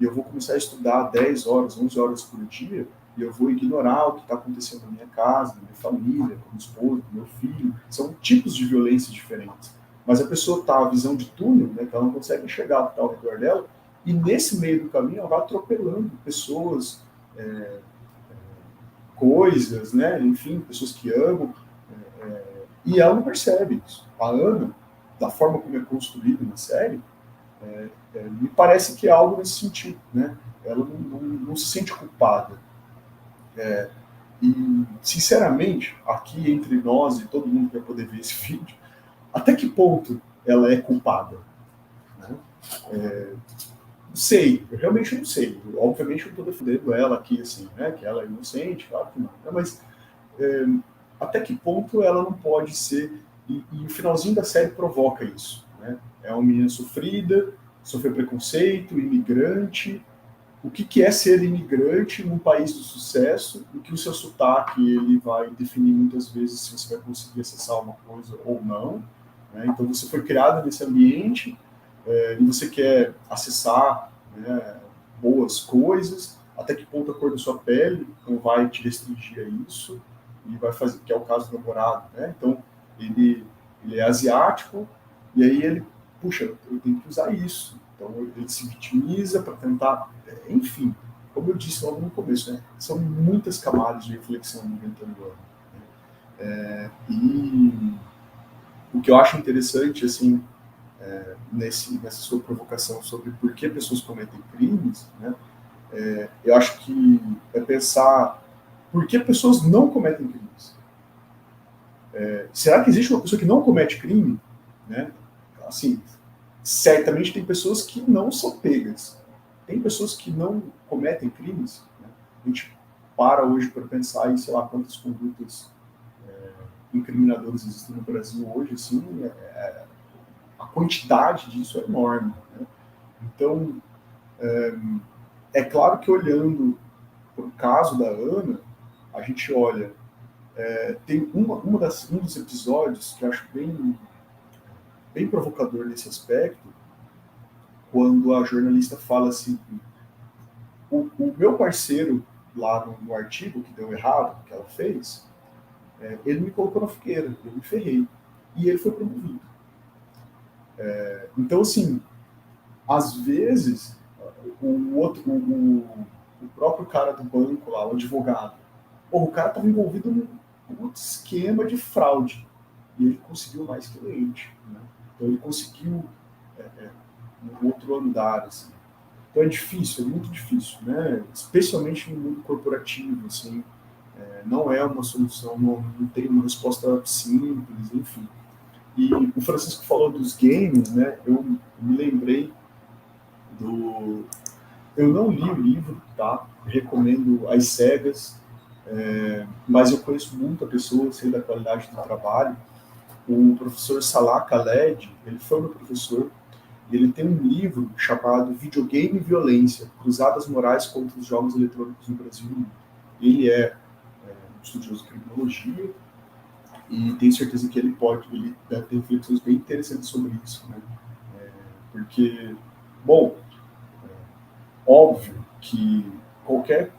e eu vou começar a estudar 10 horas, 11 horas por dia, e eu vou ignorar o que está acontecendo na minha casa, na minha família, com a esposa, com meu filho. São tipos de violência diferentes. Mas a pessoa está a visão de túnel, né, que ela não consegue enxergar o que está ao redor dela, e nesse meio do caminho ela vai atropelando pessoas, coisas, né, enfim, pessoas que amam, e ela não percebe isso. A Ana, da forma como é construída na série, me parece que é algo nesse sentido, né? Ela não se sente culpada. E, sinceramente, aqui entre nós e todo mundo que vai poder ver esse vídeo, até que ponto ela é culpada? Né? Não sei, eu realmente não sei. Obviamente eu estou defendendo ela aqui, assim, né? Que ela é inocente, claro que não. Né? Mas até que ponto ela não pode ser... E o finalzinho da série provoca isso. Né? É uma menina sofrida, sofreu preconceito, imigrante. O que é ser imigrante num país do sucesso, e que o seu sotaque ele vai definir muitas vezes se você vai conseguir acessar uma coisa ou não. Né? Então você foi criado nesse ambiente e você quer acessar, né, boas coisas, até que ponto a cor da sua pele não vai te restringir a isso, e vai fazer, que é o caso do namorado. Né? Então ele é asiático, e aí ele, puxa, eu tenho que usar isso. Então ele se vitimiza para tentar, enfim, como eu disse logo no começo, né, são muitas camadas de reflexão no Inventando Ana. E o que eu acho interessante, assim, nessa sua provocação sobre por que pessoas cometem crimes, né, eu acho que é pensar por que pessoas não cometem crimes. Será que existe uma pessoa que não comete crime? Né? Assim, certamente tem pessoas que não são pegas. Tem pessoas que não cometem crimes. Né? A gente para hoje para pensar em, sei lá, quantas condutas incriminadoras existem no Brasil hoje, assim, a quantidade disso é enorme. Né? Então, é claro que olhando para o caso da Ana, a gente olha, tem um dos episódios que eu acho bem provocador nesse aspecto, quando a jornalista fala assim, o meu parceiro lá no artigo que deu errado, que ela fez, ele me colocou na fogueira, eu me ferrei, e ele foi promovido. Então, assim, às vezes, o próprio cara do banco lá, o advogado, o cara estava envolvido num esquema de fraude, e ele conseguiu mais cliente. Né? Então ele conseguiu um outro andar. Assim. Então é difícil, é muito difícil, né? Especialmente no mundo corporativo. Assim, não é uma solução, não tem uma resposta simples, enfim. E o Francisco falou dos games, né? Eu me lembrei do... Eu não li o livro, tá? Recomendo às cegas, mas eu conheço muita pessoa, sei da qualidade do trabalho. O professor Salah Khaled, ele foi meu professor, e ele tem um livro chamado Videogame e Violência, Cruzadas Morais contra os Jogos Eletrônicos no Brasil e no Mundo. Ele é um estudioso de criminologia, e tenho certeza que ele deve ter reflexões bem interessantes sobre isso. Né? Porque, bom, óbvio que qualquer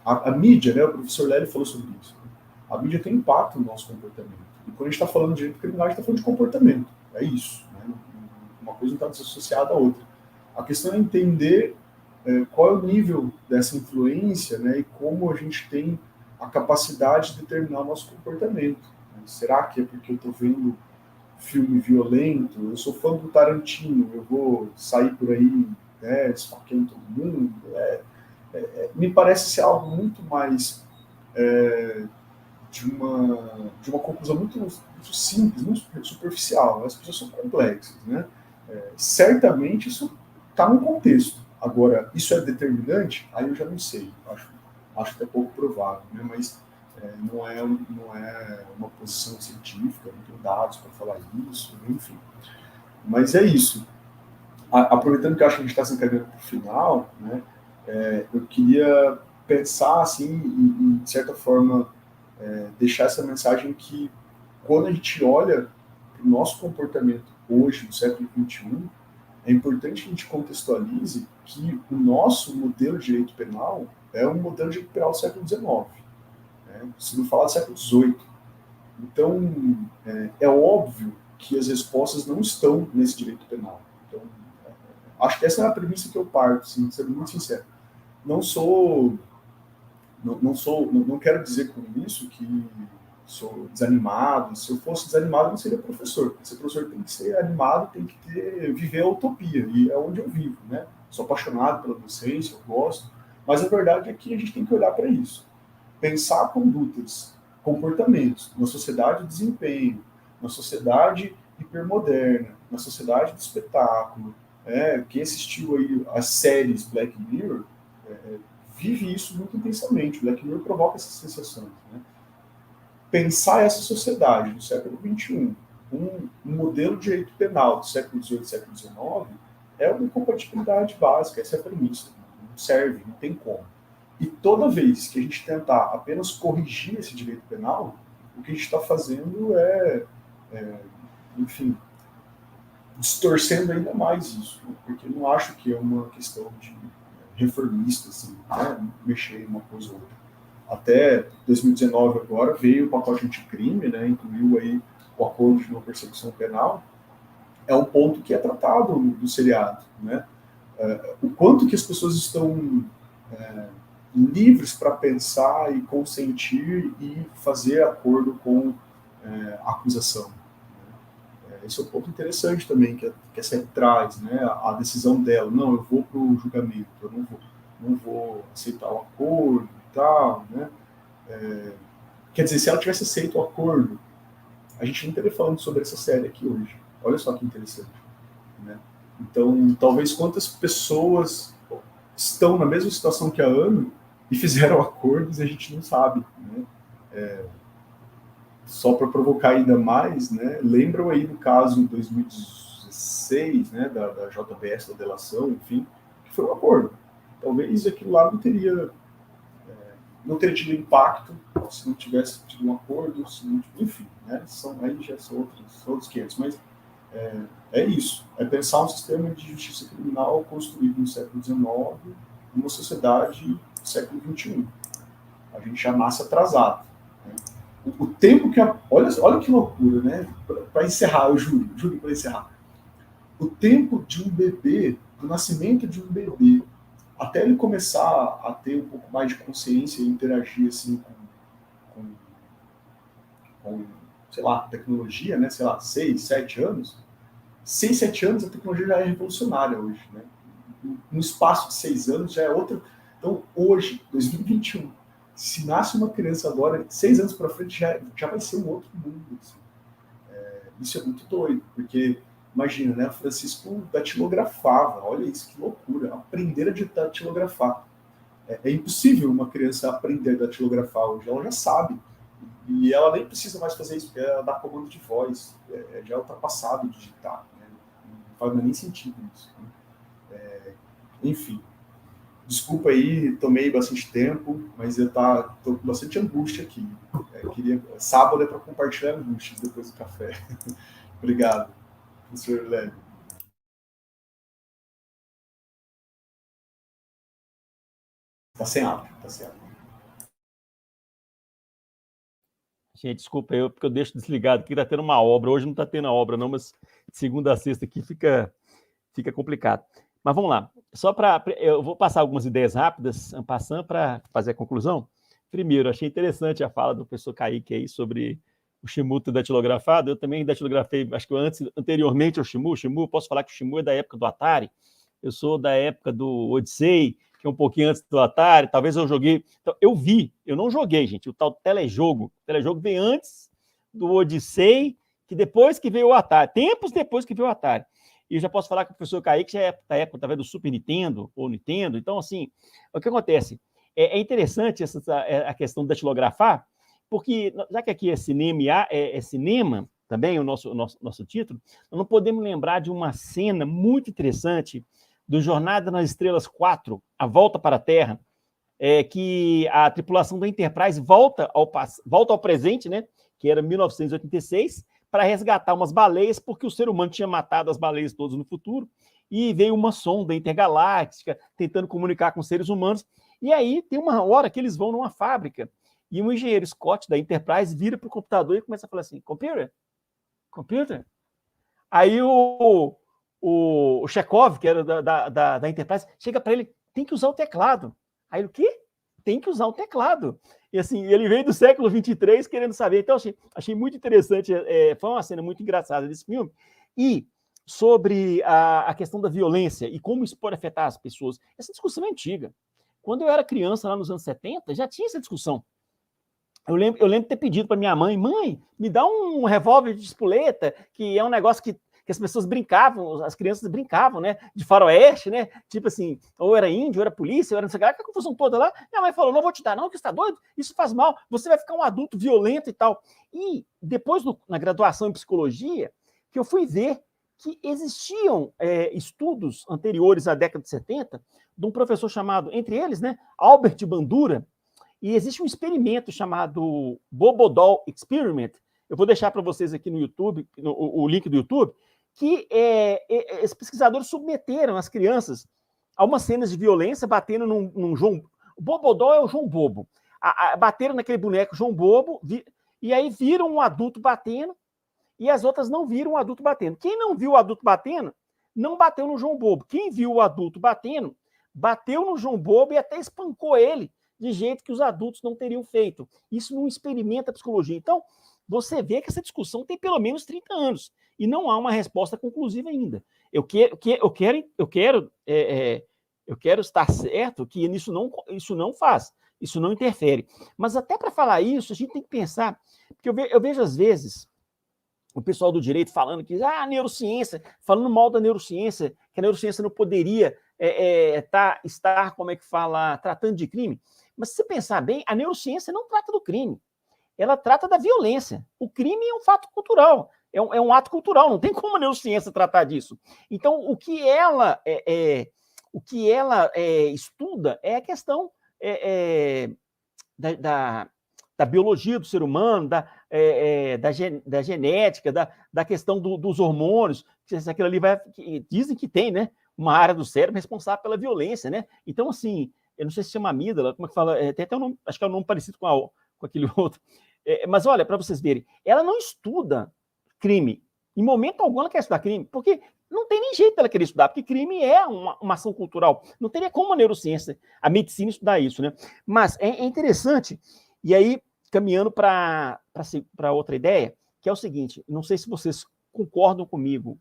a mídia, né, o professor Lélio falou sobre isso, né? A mídia tem impacto no nosso comportamento. E quando a gente está falando de direito criminal, a gente está falando de comportamento. É isso. Né? Uma coisa não está desassociada à outra. A questão é entender qual é o nível dessa influência, né, e como a gente tem a capacidade de determinar o nosso comportamento. Né? Será que é porque eu estou vendo filme violento? Eu sou fã do Tarantino, eu vou sair por aí, né, esfaqueando todo mundo? Me parece ser algo muito mais de uma conclusão muito simples, muito superficial. As pessoas são complexas, né? Certamente isso está no contexto. Agora, isso é determinante? Aí eu já não sei. Acho até pouco provável, né? Mas não é uma posição científica, não tenho dados para falar isso, enfim. Mas é isso. Aproveitando que eu acho que a gente está se encaminhando para o final, né? Eu queria pensar, assim, de certa forma, deixar essa mensagem que, quando a gente olha para o nosso comportamento hoje, no século XXI, é importante que a gente contextualize que o nosso modelo de direito penal é um modelo de direito penal do século XIX, né? Se não falar do século XVIII. Então, é óbvio que as respostas não estão nesse direito penal. Então, acho que essa é a premissa que eu parto, assim, sendo muito sincero. Não quero dizer com isso que sou desanimado. Se eu fosse desanimado, eu não seria professor. Ser professor tem que ser animado, tem que viver a utopia, e é onde eu vivo, né? Sou apaixonado pela docência, eu gosto, mas a verdade é que a gente tem que olhar para isso. Pensar condutas, comportamentos, na sociedade do desempenho, na sociedade hipermoderna, na sociedade do espetáculo, quem assistiu aí as séries Black Mirror, vive isso muito intensamente. Black Mirror provoca essas sensações, né? Pensar essa sociedade do século XXI, um modelo de direito penal do século XVIII, século XIX, é uma incompatibilidade básica, essa é a premissa. Não serve, não tem como. E toda vez que a gente tentar apenas corrigir esse direito penal, o que a gente está fazendo enfim, distorcendo ainda mais isso, né? Porque eu não acho que é uma questão de reformista, assim, né? Mexer em uma coisa ou outra. Até 2019 agora veio o pacote anticrime, né? Incluiu aí o acordo de não persecução penal. É um ponto que é tratado do seriado, né? O quanto que as pessoas estão livres para pensar e consentir e fazer acordo com a acusação. Esse é um ponto interessante também que a SEP traz, né? A decisão dela, não, eu vou para o julgamento, eu não vou aceitar o acordo e tal, né? Quer dizer, se ela tivesse aceito o acordo, a gente não estaria falando sobre essa série aqui hoje. Olha só que interessante, né? Então, talvez quantas pessoas estão na mesma situação que a Ana e fizeram acordos e a gente não sabe, né? Só para provocar ainda mais, né? Lembram aí do caso em 2016, né? Da JBS, da delação, enfim, que foi um acordo. Talvez aquilo lá não teria tido impacto se não tivesse tido um acordo, enfim, né? Aí já são outros 500, mas é isso, é pensar um sistema de justiça criminal construído no século XIX, numa sociedade do século XXI. A gente já nasce atrasado, né? O tempo que... Olha que loucura, né? Para encerrar, eu juro para encerrar. O tempo de um bebê, do nascimento de um bebê, até ele começar a ter um pouco mais de consciência e interagir assim com sei lá, tecnologia, né? Sei lá, 6, 7 anos. 6, 7 anos a tecnologia já é revolucionária hoje, né? No espaço de 6 anos já é outra. Então, hoje, 2021, se nasce uma criança agora, 6 anos para frente já vai ser um outro mundo. Assim. Isso é muito doido, porque, imagina, né? Francisco datilografava, olha isso, que loucura, aprender a datilografar. É impossível uma criança aprender a datilografar hoje, ela já sabe. E ela nem precisa mais fazer isso, porque ela dá comando de voz, já é ultrapassado digitar, né? Não faz nem sentido isso, né? Enfim, desculpa aí, tomei bastante tempo, mas eu tô com bastante angústia aqui. Sábado é para compartilhar angústias depois do café. Obrigado, professor Lélio. Tá sem áudio, tá sem áudio. Gente, desculpa eu, porque eu deixo desligado aqui, tá tendo uma obra. Hoje não tá tendo a obra, não, mas segunda a sexta aqui fica complicado. Mas vamos lá. Eu vou passar algumas ideias rápidas, passando para fazer a conclusão. Primeiro, achei interessante a fala do professor Kaique aí sobre o Shimu ter datilografado. Eu também datilografei, acho que anteriormente ao Shimu. Posso falar que o Shimu é da época do Atari. Eu sou da época do Odyssey, que é um pouquinho antes do Atari, talvez eu joguei... Então, eu não joguei, gente, o tal telejogo. O telejogo veio antes do Odyssey, que depois que veio o Atari, tempos depois que veio o Atari. E eu já posso falar que o professor Kaique já é da época, talvez, do Super Nintendo, ou Nintendo. Então, assim, o que acontece? É interessante a questão de datilografar, porque, já que aqui é cinema também, o nosso título, nós não podemos lembrar de uma cena muito interessante do Jornada nas Estrelas 4, A Volta para a Terra, que a tripulação da Enterprise volta ao presente, né, que era 1986, para resgatar umas baleias, porque o ser humano tinha matado as baleias todas no futuro, e veio uma sonda intergaláctica tentando comunicar com seres humanos, e aí tem uma hora que eles vão numa fábrica, e um engenheiro Scott da Enterprise vira para o computador e começa a falar assim, computer? Aí o Chekhov, que era da Enterprise, chega para ele, tem que usar o teclado. Aí ele, o quê? Tem que usar o teclado. E assim, ele veio do século 23 querendo saber. Então, achei muito interessante, foi uma cena muito engraçada desse filme. E sobre a questão da violência e como isso pode afetar as pessoas, essa discussão é antiga. Quando eu era criança, lá nos anos 70, já tinha essa discussão. Eu lembro de ter pedido para minha mãe, me dá um revólver de espoleta, que é um negócio que as pessoas brincavam, as crianças brincavam, né, de faroeste, né, tipo assim, ou era índio, ou era polícia, ou era não sei o que, aquela confusão toda lá. Minha mãe falou, não vou te dar não, que você está doido, isso faz mal, você vai ficar um adulto violento e tal. E depois, na graduação em psicologia, que eu fui ver que existiam estudos anteriores à década de 70, de um professor chamado, entre eles, né, Albert Bandura, e existe um experimento chamado Bobodol Experiment, eu vou deixar para vocês aqui no YouTube, o link do YouTube, que esses pesquisadores submeteram as crianças a umas cenas de violência, batendo num João... O Bobodol é o João Bobo. Bateram naquele boneco João Bobo, e aí viram um adulto batendo, e as outras não viram o adulto batendo. Quem não viu o adulto batendo, não bateu no João Bobo. Quem viu o adulto batendo, bateu no João Bobo e até espancou ele, de jeito que os adultos não teriam feito. Isso não experimenta a psicologia. Então, você vê que essa discussão tem pelo menos 30 anos e não há uma resposta conclusiva ainda. Eu quero estar certo que isso não faz, isso não interfere. Mas até para falar isso, a gente tem que pensar, porque eu vejo às vezes o pessoal do direito falando que a neurociência, falando mal da neurociência, que a neurociência não poderia estar, como é que fala, tratando de crime. Mas se você pensar bem, a neurociência não trata do crime, ela trata da violência. O crime é um fato cultural, é um ato cultural, não tem como a neurociência tratar disso. Então, o que ela estuda é a questão da biologia do ser humano, da genética, da questão dos hormônios, que aquilo ali dizem que tem, né, uma área do cérebro responsável pela violência, né? Então, assim, eu não sei se chama amígdala, como é que fala? Tem até um nome, acho que é um nome parecido com aquele outro. Mas olha, para vocês verem, ela não estuda crime. Em momento algum ela quer estudar crime, porque não tem nem jeito dela querer estudar, porque crime é uma ação cultural. Não teria como a neurociência, a medicina estudar isso, né? Mas é interessante, e aí, caminhando para outra ideia, que é o seguinte, não sei se vocês concordam comigo,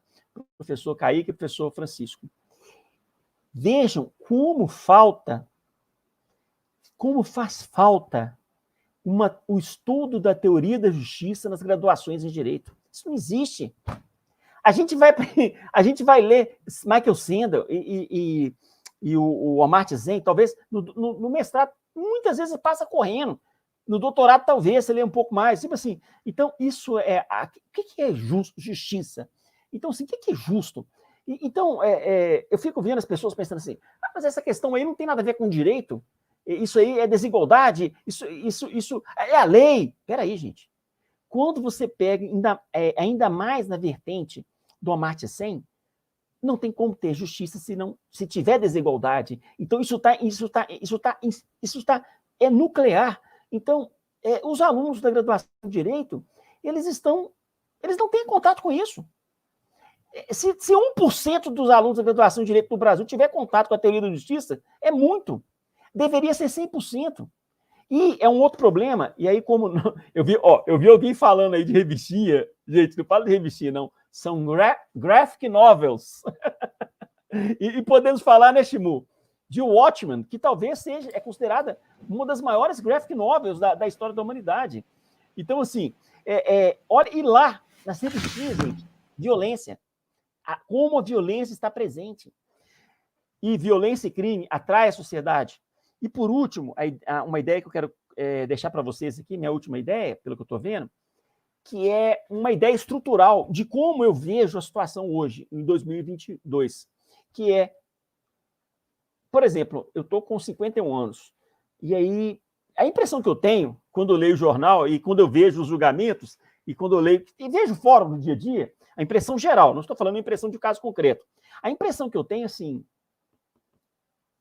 professor Kaique e professor Francisco. Vejam como faz falta o estudo da teoria da justiça nas graduações em direito. Isso não existe. A gente vai ler Michael Sandel e o Amartya Sen, talvez no mestrado, muitas vezes passa correndo. No doutorado, talvez, você lê um pouco mais. Tipo assim, então, isso é... O que é justiça? Então, assim, o que é justo? Então, eu fico vendo as pessoas pensando assim, mas essa questão aí não tem nada a ver com direito, isso aí é desigualdade, isso é a lei. Peraí, gente. Quando você pega ainda mais na vertente do Amartya Sen, não tem como ter justiça se tiver desigualdade. Então, isso é nuclear. Então, os alunos da graduação de Direito, eles não têm contato com isso. Se 1% dos alunos da graduação de Direito do Brasil tiver contato com a teoria da justiça, é muito. Deveria ser 100%. E é um outro problema, e aí como... Eu vi alguém falando aí de revistinha, gente, não falo de revistinha, não, são graphic novels. e podemos falar, né, Shimu, de Watchmen, que talvez é considerada uma das maiores graphic novels da história da humanidade. Então, assim, olha, e lá, nas revistinhas, gente, violência, como a violência está presente. E violência e crime atrai a sociedade. E, por último, uma ideia que eu quero deixar para vocês aqui, minha última ideia, pelo que eu estou vendo, que é uma ideia estrutural de como eu vejo a situação hoje, em 2022, que é, por exemplo, eu estou com 51 anos, e aí a impressão que eu tenho, quando eu leio o jornal e quando eu vejo os julgamentos, e quando eu leio, e vejo o fórum no dia a dia, A impressão geral, não estou falando a impressão de caso concreto. A impressão que eu tenho, assim,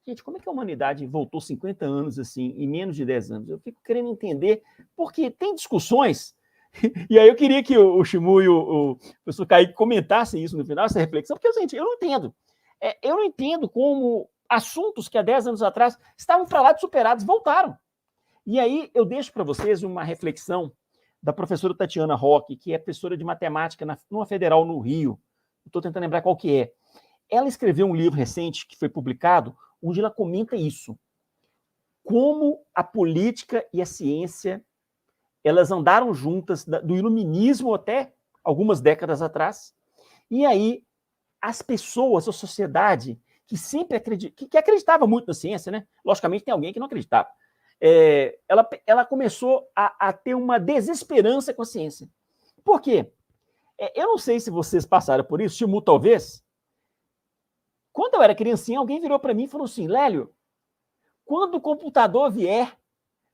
gente, como é que a humanidade voltou 50 anos, assim, em menos de 10 anos? Eu fico querendo entender, porque tem discussões, e aí eu queria que o Shimu e o professor Kaique comentassem isso no final, essa reflexão, porque, gente, eu não entendo. Eu não entendo como assuntos que há 10 anos atrás estavam para lá de superados voltaram. E aí eu deixo para vocês uma reflexão da professora Tatiana Roque, que é professora de matemática numa federal no Rio. Estou tentando lembrar qual que é. Ela escreveu um livro recente que foi publicado, onde ela comenta isso. Como a política e a ciência, elas andaram juntas do iluminismo até algumas décadas atrás. E aí as pessoas, a sociedade, que sempre que acreditava muito na ciência, né? Logicamente tem alguém que não acreditava. Ela começou a ter uma desesperança com a ciência. Por quê? Eu não sei se vocês passaram por isso, Shimu talvez. Quando eu era criancinha, alguém virou para mim e falou assim, Lélio, quando o computador vier,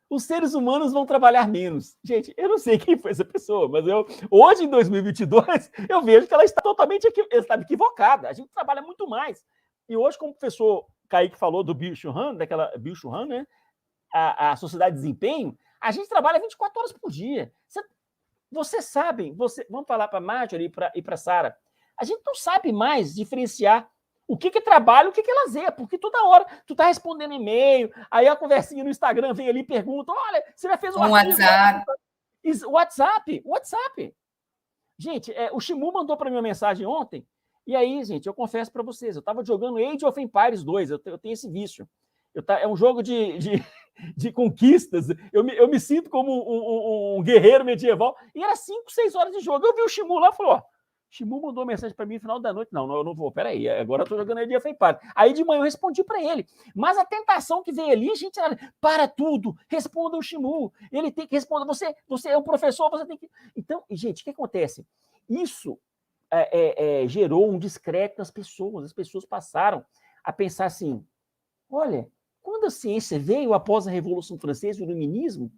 os seres humanos vão trabalhar menos. Gente, eu não sei quem foi essa pessoa, mas hoje, em 2022, eu vejo que ela está totalmente equivocada. A gente trabalha muito mais. E hoje, como o professor Kaique falou do Bill Churran, Bill Churran, né? A sociedade de desempenho, a gente trabalha 24 horas por dia. Vocês sabem, vamos falar para a Marjorie e para a Sara, a gente não sabe mais diferenciar o que é trabalho e o que é lazer, porque toda hora tu tá respondendo e-mail, aí a conversinha no Instagram vem ali e pergunta, olha, você já fez WhatsApp. Gente, o Shimu mandou para mim uma mensagem ontem, e aí, gente, eu confesso para vocês, eu estava jogando Age of Empires 2, eu tenho esse vício. É um jogo de conquistas, eu me sinto como um guerreiro medieval, e era 5, 6 horas de jogo. Eu vi o Shimu lá e falou, Shimu mandou mensagem para mim no final da noite. Não, eu não vou, peraí, agora eu tô jogando Age of Empires. Aí de manhã eu respondi para ele. Mas a tentação que veio ali, gente, para tudo, responda o Shimu. Ele tem que responder, você é um professor, você tem que... Então, gente, o que acontece? Isso gerou um descrédito nas pessoas. As pessoas passaram a pensar assim, olha, quando a ciência veio após a Revolução Francesa, o Iluminismo,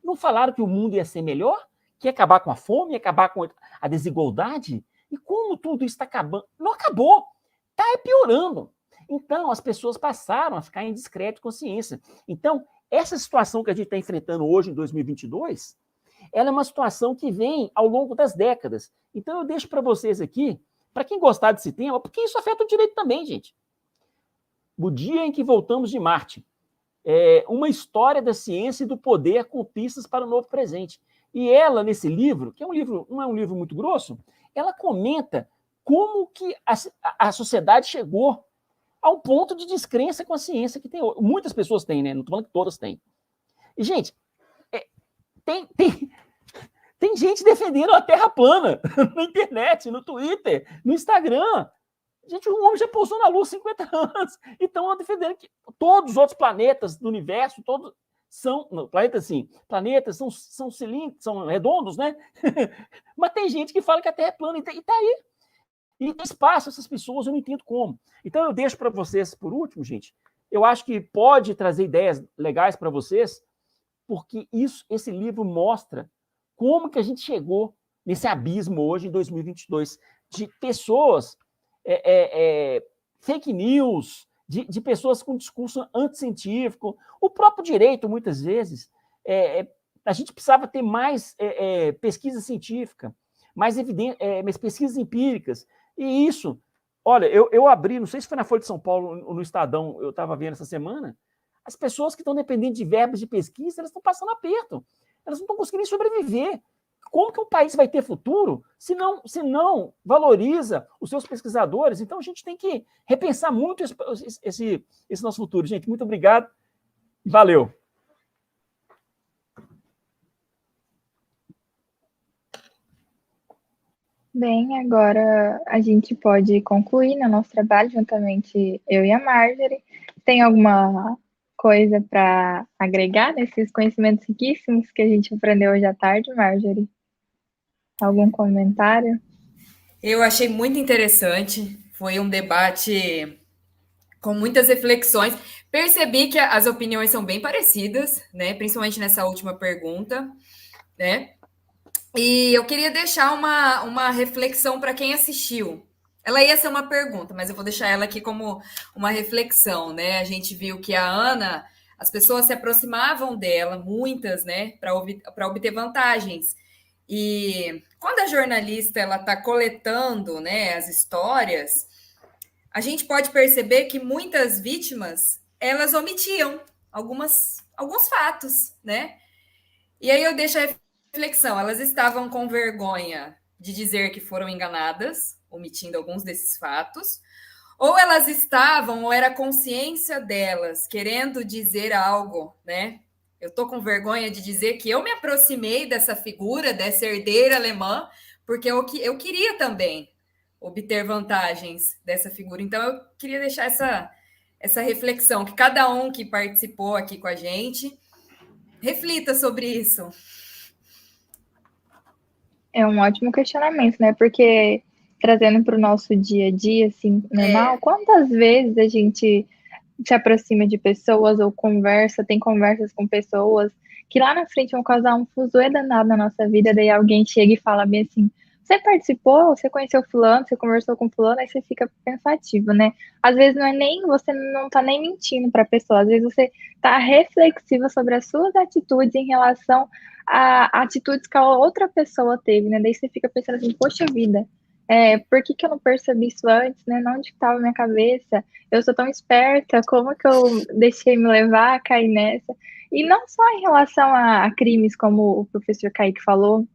não falaram que o mundo ia ser melhor? Que ia acabar com a fome, ia acabar com a desigualdade? E como tudo está acabando? Não acabou, está piorando. Então, as pessoas passaram a ficar em descrédito com a ciência. Então, essa situação que a gente está enfrentando hoje, em 2022, ela é uma situação que vem ao longo das décadas. Então, eu deixo para vocês aqui, para quem gostar desse tema, porque isso afeta o direito também, gente. O dia em que voltamos de Marte. Uma história da ciência e do poder com pistas para o novo presente. E ela, nesse livro, que não é um livro muito grosso, ela comenta como que a sociedade chegou ao ponto de descrença com a ciência que tem hoje. Muitas pessoas têm, né? Não estou falando que todas têm. E, gente, tem gente defendendo a Terra plana na internet, no Twitter, no Instagram. Gente, o homem já pousou na Lua há 50 anos. Então, defendendo que todos os outros planetas do universo, todos são... Não, planetas são cilíndricos, são redondos, né? Mas tem gente que fala que a Terra é plana e está aí. E tem espaço essas pessoas, eu não entendo como. Então, eu deixo para vocês, por último, gente, eu acho que pode trazer ideias legais para vocês, porque esse livro mostra como que a gente chegou nesse abismo hoje, em 2022, de pessoas... fake news, de pessoas com discurso anticientífico, o próprio direito, muitas vezes, a gente precisava ter mais pesquisa científica, mais pesquisas empíricas, e isso, olha, eu abri, não sei se foi na Folha de São Paulo, no Estadão, eu estava vendo essa semana, as pessoas que estão dependendo de verbas de pesquisa, elas estão passando aperto, elas não estão conseguindo sobreviver. Como que um país vai ter futuro se não valoriza os seus pesquisadores? Então, a gente tem que repensar muito esse nosso futuro. Gente, muito obrigado e valeu. Bem, agora a gente pode concluir no nosso trabalho, juntamente eu e a Marjorie. Tem alguma coisa para agregar nesses conhecimentos riquíssimos que a gente aprendeu hoje à tarde, Marjorie? Algum comentário? Eu achei muito interessante. Foi um debate com muitas reflexões. Percebi que as opiniões são bem parecidas, né? Principalmente nessa última pergunta, né? E eu queria deixar uma reflexão para quem assistiu. Ela ia ser uma pergunta, mas eu vou deixar ela aqui como uma reflexão, né? A gente viu que a Ana, as pessoas se aproximavam dela, muitas, né, para obter vantagens. E quando a jornalista ela está coletando, né, as histórias, a gente pode perceber que muitas vítimas elas omitiam alguns fatos, né? E aí eu deixo a reflexão, elas estavam com vergonha de dizer que foram enganadas, omitindo alguns desses fatos, ou elas estavam, ou era a consciência delas, querendo dizer algo, né? Eu tô com vergonha de dizer que eu me aproximei dessa figura, dessa herdeira alemã, porque eu queria também obter vantagens dessa figura. Então, eu queria deixar essa reflexão, que cada um que participou aqui com a gente reflita sobre isso. É um ótimo questionamento, né? Porque trazendo para o nosso dia a dia, assim, normal, quantas vezes a gente se aproxima de pessoas ou tem conversas com pessoas que lá na frente vão causar um fuzuê danado na nossa vida, daí alguém chega e fala bem assim, você participou, você conheceu fulano, você conversou com fulano, aí você fica pensativo, né? Às vezes você não tá nem mentindo para a pessoa, às vezes você tá reflexiva sobre as suas atitudes em relação a atitudes que a outra pessoa teve, né? Daí você fica pensando assim, poxa vida, por que eu não percebi isso antes, né? Onde estava a minha cabeça? Eu sou tão esperta, como que eu deixei me levar, cair nessa? E não só em relação a crimes, como o professor Kaique falou,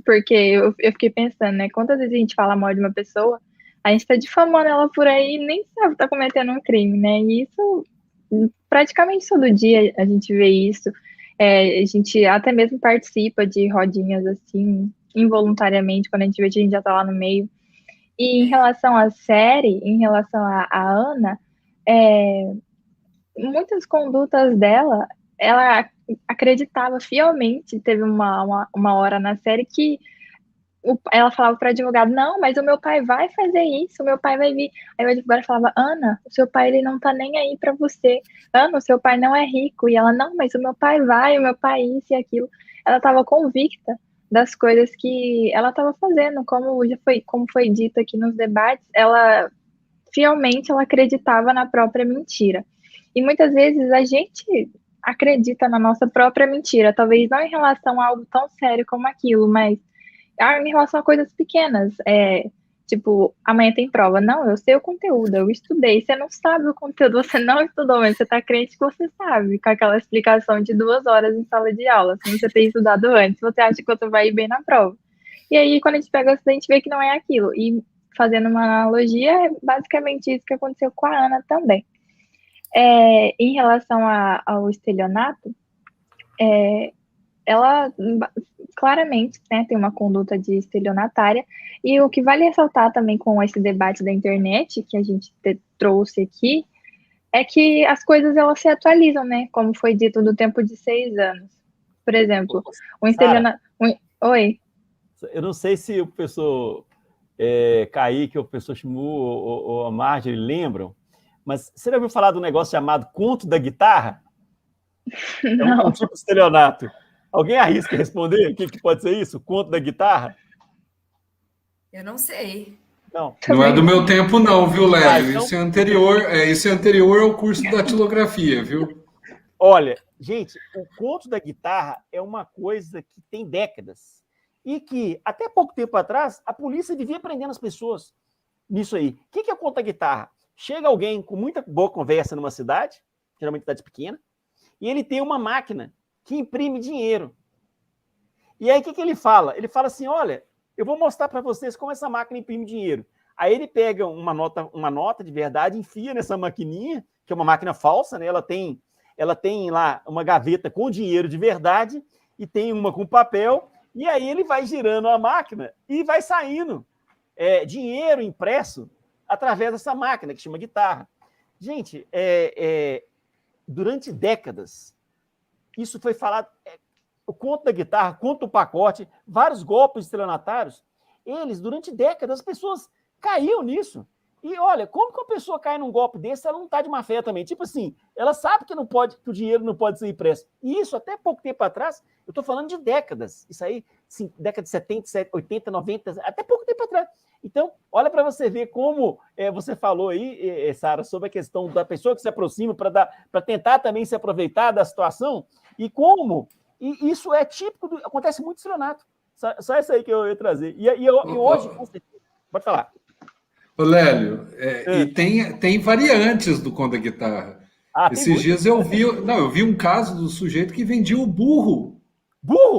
porque eu fiquei pensando, né? Quantas vezes a gente fala mal de uma pessoa, a gente tá difamando ela por aí e nem sabe que tá cometendo um crime, né? E isso, praticamente todo dia a gente vê isso. A gente até mesmo participa de rodinhas assim, involuntariamente, quando a gente vê que a gente já tá lá no meio. E em relação à série, em relação à Ana, muitas condutas dela, ela acreditava fielmente. Teve uma hora na série que ela falava para o advogado, não, mas o meu pai vai fazer isso, o meu pai vai vir. Aí o advogado falava, Ana, o seu pai ele não tá nem aí para você. Ana, o seu pai não é rico. E ela, não, mas o meu pai vai, o meu pai isso e aquilo. Ela estava convicta das coisas que ela estava fazendo, como foi dito aqui nos debates, ela fielmente ela acreditava na própria mentira. E muitas vezes a gente acredita na nossa própria mentira, talvez não em relação a algo tão sério como aquilo, mas em relação a coisas pequenas, tipo, amanhã tem prova. Não, eu sei o conteúdo, eu estudei. Você não sabe o conteúdo, você não estudou, mas você tá crente que você sabe, com aquela explicação de 2 horas em sala de aula, se você tem estudado antes, você acha que você vai ir bem na prova. E aí, quando a gente pega o a gente vê que não é aquilo. E fazendo uma analogia, é basicamente isso que aconteceu com a Ana também. Em relação ao estelionato, ela claramente, né, tem uma conduta de estelionatária, e o que vale ressaltar também com esse debate da internet, que a gente trouxe aqui, é que as coisas elas se atualizam, né, como foi dito do tempo de 6 anos. Por exemplo, um estelionato... Oi? Eu não sei se o professor Kaique, ou o professor Shimu, ou a Marjorie lembram, mas você já ouviu falar do negócio chamado conto da guitarra? Não. É um tipo de estelionato. Alguém arrisca responder o que pode ser isso? Conto da guitarra? Eu não sei. Não. Não é do meu tempo, não, viu, Lélio? Então... Isso é anterior ao curso da datilografia, viu? Olha, gente, o conto da guitarra é uma coisa que tem décadas. E que, até pouco tempo atrás, a polícia vivia prendendo as pessoas nisso aí. O que é o conto da guitarra? Chega alguém com muita boa conversa numa cidade, geralmente cidade pequena, e ele tem uma máquina que imprime dinheiro. E aí, o que ele fala? Ele fala assim, olha, eu vou mostrar para vocês como essa máquina imprime dinheiro. Aí ele pega uma nota de verdade, enfia nessa maquininha, que é uma máquina falsa, né? Ela tem lá uma gaveta com dinheiro de verdade e tem uma com papel, e aí ele vai girando a máquina e vai saindo dinheiro impresso através dessa máquina, que chama guitarra. Gente, durante décadas, isso foi falado, o conto da guitarra, conto do pacote, vários golpes estelionatários, durante décadas, as pessoas caíam nisso. E olha, como que uma pessoa cai num golpe desse, ela não está de má fé também? Tipo assim, ela sabe que não pode, que o dinheiro não pode ser impresso. E isso, até pouco tempo atrás, eu estou falando de décadas. Isso aí, sim, década de 70, 80, 90, até pouco tempo atrás. Então, olha para você ver como você falou aí, Sara, sobre a questão da pessoa que se aproxima para tentar também se aproveitar da situação, e como e isso é típico, acontece muito no estelionato. Só isso aí que eu ia trazer. E hoje, com certeza, pode falar. Ô, Lélio, e tem variantes do Conta Guitarra. Esses dias eu vi um caso do sujeito que vendia o burro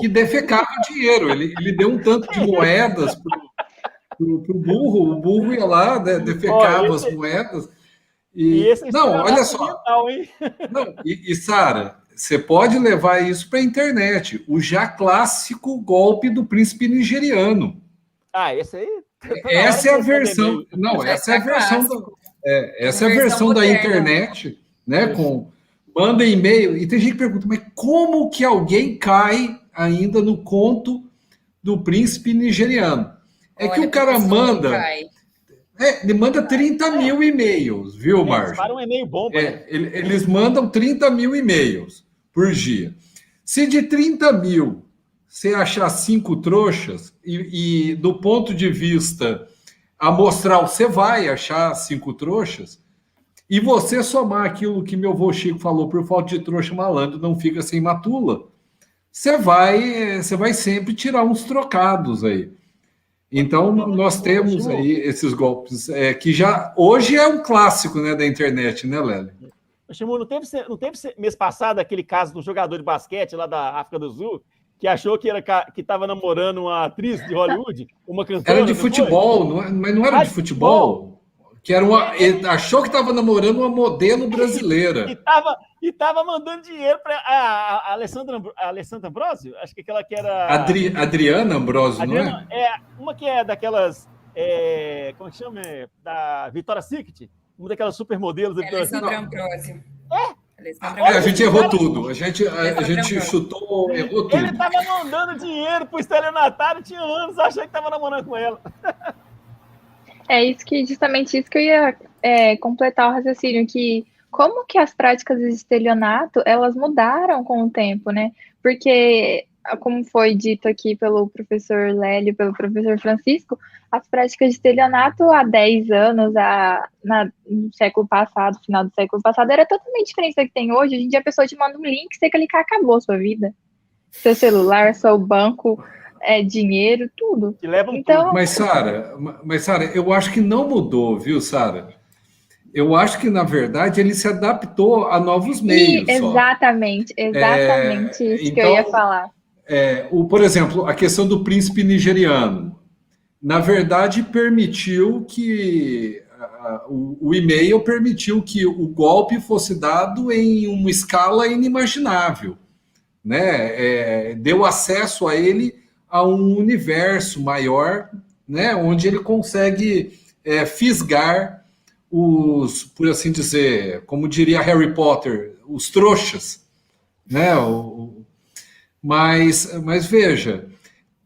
que defecava dinheiro. Ele deu um tanto de moedas pro burro, o burro ia lá, né, defecava as moedas. Não, olha só. Não, Sara, você pode levar isso para a internet. O já clássico golpe do príncipe nigeriano. Esse aí. Essa é a versão. Não, essa é a versão. Essa é a versão da internet, né? Manda e-mail. E tem gente que pergunta, mas como que alguém cai ainda no conto do príncipe nigeriano? Que o cara manda. Ele manda 30 mil e-mails, viu, Márcio? Para um e-mail bom. Eles mandam 30 mil e-mails por dia. Se de 30 mil você achar 5 trouxas, e do ponto de vista amostral, você vai achar 5 trouxas, e você somar aquilo que meu avô Chico falou, por falta de trouxa, malandro não fica sem matula, você vai sempre tirar uns trocados aí. Então, nós temos aí esses golpes, que já hoje é um clássico, né, da internet, né, Lélio? Chimu, não teve mês passado aquele caso do jogador de basquete lá da África do Sul, que achou que estava namorando uma atriz de Hollywood, uma cantora? Era de futebol, mas não era de futebol. Que era ele achou que estava namorando uma modelo brasileira. E estava mandando dinheiro para a Alessandra Ambrosio? Acho que aquela que era... Adriana Ambrosio, não é? Uma que é daquelas... como é que chama? Da Victoria's Secret. Uma daquelas supermodelos. Alessandra Ambrosio. A gente errou tudo. A gente chutou, errou tudo. Ele estava mandando dinheiro para o estelionatário, tinha anos, achei que estava namorando com ela. Justamente isso que eu ia completar o raciocínio, que como que as práticas de estelionato, elas mudaram com o tempo, né? Porque, como foi dito aqui pelo professor Lélio, pelo professor Francisco, as práticas de estelionato há 10 anos, no século passado, final do século passado, era totalmente diferente da que tem hoje. Hoje em dia a pessoa te manda um link, você clicar, acabou a sua vida. Seu celular, seu banco, dinheiro, tudo. Então... Mas, Sara, eu acho que não mudou, viu, Sara? Eu acho que, na verdade, ele se adaptou a novos meios. Exatamente isso que eu ia falar. Por exemplo, a questão do príncipe nigeriano. Na verdade, permitiu que o e-mail permitiu que o golpe fosse dado em uma escala inimaginável, né? Deu acesso a ele a um universo maior, né? Onde ele consegue fisgar por assim dizer, como diria Harry Potter, os trouxas, né? Mas veja,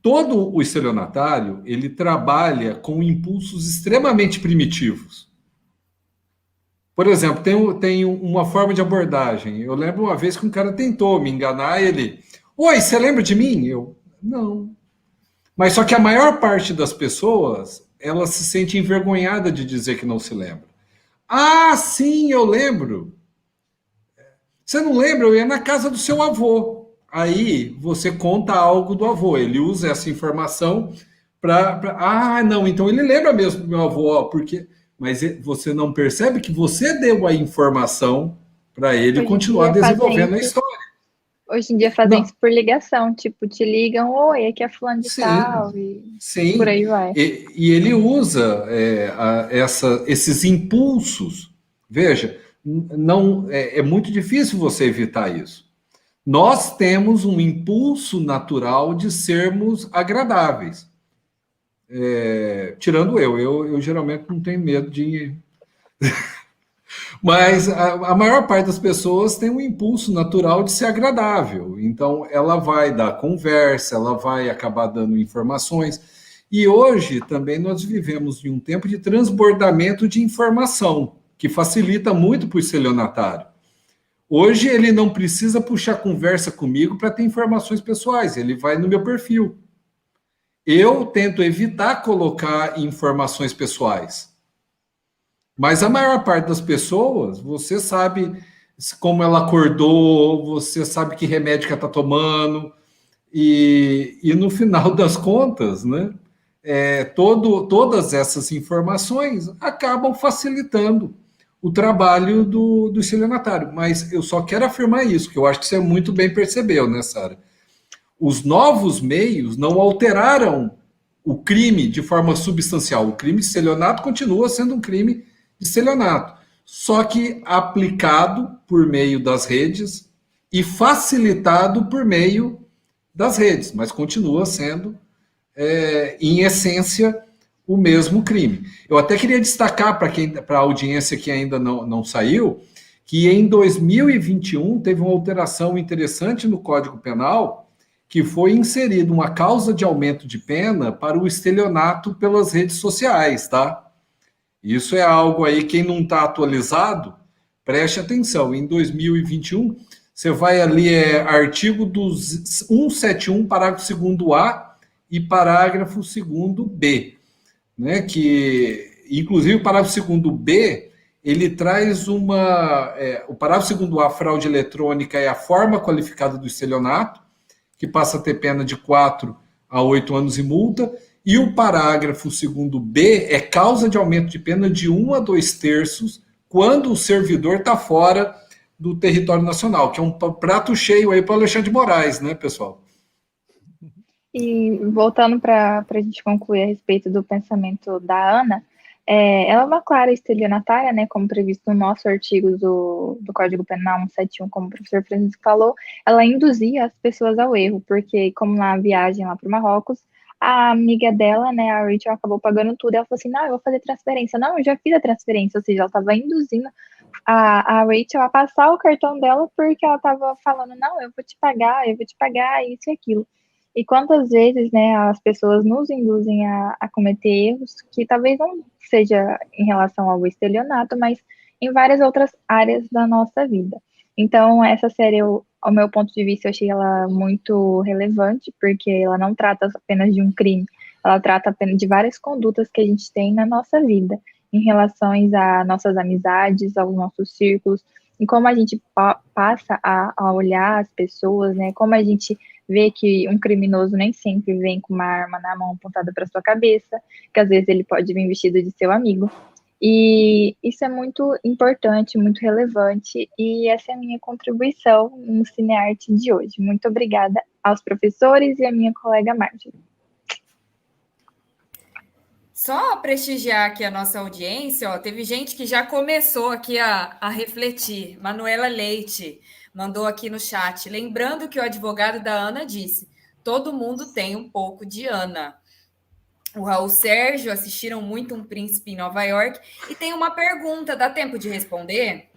todo o estelionatário, ele trabalha com impulsos extremamente primitivos. Por exemplo, tem uma forma de abordagem. Eu lembro uma vez que um cara tentou me enganar, Oi, você lembra de mim? Eu, não. Mas só que a maior parte das pessoas, ela se sente envergonhada de dizer que não se lembra. Ah, sim, eu lembro. Você não lembra? Eu ia na casa do seu avô. Aí você conta algo do avô. Ele usa essa informação para... não, então ele lembra mesmo do meu avô, porque... Mas você não percebe que você deu a informação para ele continuar desenvolvendo a história. Hoje em dia fazem isso por ligação, tipo, te ligam, oi, aqui é fulano de tal, sim. Por aí vai. E ele usa esses impulsos. Veja, não é muito difícil você evitar isso. Nós temos um impulso natural de sermos agradáveis. Tirando eu geralmente não tenho medo de... Mas a maior parte das pessoas tem um impulso natural de ser agradável. Então, ela vai dar conversa, ela vai acabar dando informações. E hoje também nós vivemos em um tempo de transbordamento de informação, que facilita muito para o estelionatário. Hoje ele não precisa puxar conversa comigo para ter informações pessoais, ele vai no meu perfil. Eu tento evitar colocar informações pessoais. Mas a maior parte das pessoas, você sabe como ela acordou, você sabe que remédio que ela está tomando, e no final das contas, né, todas essas informações acabam facilitando o trabalho do estelionatário. Mas eu só quero afirmar isso, que eu acho que você muito bem percebeu, né, Sara? Os novos meios não alteraram o crime de forma substancial. O crime de estelionato continua sendo um crime de estelionato, só que aplicado por meio das redes e facilitado por meio das redes, mas continua sendo, em essência, o mesmo crime. Eu até queria destacar para a audiência que ainda não saiu, que em 2021 teve uma alteração interessante no Código Penal, que foi inserida uma causa de aumento de pena para o estelionato pelas redes sociais, tá? Isso é algo aí, quem não está atualizado, preste atenção. Em 2021, você vai ali, artigo 171, parágrafo 2º-A e parágrafo 2º-B, né? Que, inclusive, o parágrafo 2º-B, ele traz o parágrafo 2º-A, fraude eletrônica, é a forma qualificada do estelionato, que passa a ter pena de 4 a 8 anos e multa, e o parágrafo 2º-B é causa de aumento de pena de 1 a 2/3 quando o servidor está fora do território nacional, que é um prato cheio aí para o Alexandre de Moraes, né, pessoal? E voltando para a gente concluir a respeito do pensamento da Ana, ela é uma clara estelionatária, né, como previsto no nosso artigo do Código Penal 171, como o professor Francisco falou, ela induzia as pessoas ao erro, porque como na viagem lá para o Marrocos, a amiga dela, né, a Rachel, acabou pagando tudo, ela falou assim, não, eu vou fazer transferência. Não, eu já fiz a transferência, ou seja, ela estava induzindo a Rachel a passar o cartão dela porque ela estava falando, não, eu vou te pagar, isso e aquilo. E quantas vezes, né, as pessoas nos induzem a cometer erros que talvez não seja em relação ao estelionato, mas em várias outras áreas da nossa vida. Então, essa série, ao meu ponto de vista, eu achei ela muito relevante, porque ela não trata apenas de um crime, ela trata apenas de várias condutas que a gente tem na nossa vida, em relação a nossas amizades, aos nossos círculos, em como a gente passa a olhar as pessoas, né, como a gente vê que um criminoso nem sempre vem com uma arma na mão apontada para sua cabeça, que às vezes ele pode vir vestido de seu amigo. E isso é muito importante, muito relevante, e essa é a minha contribuição no Cinearte de hoje. Muito obrigada aos professores e à minha colega Marjorie. Só prestigiar aqui a nossa audiência, ó, teve gente que já começou aqui a refletir. Manuela Leite mandou aqui no chat. Lembrando que o advogado da Ana disse, todo mundo tem um pouco de Ana. O Raul Sérgio, assistiram muito Um Príncipe em Nova York. E tem uma pergunta, dá tempo de responder?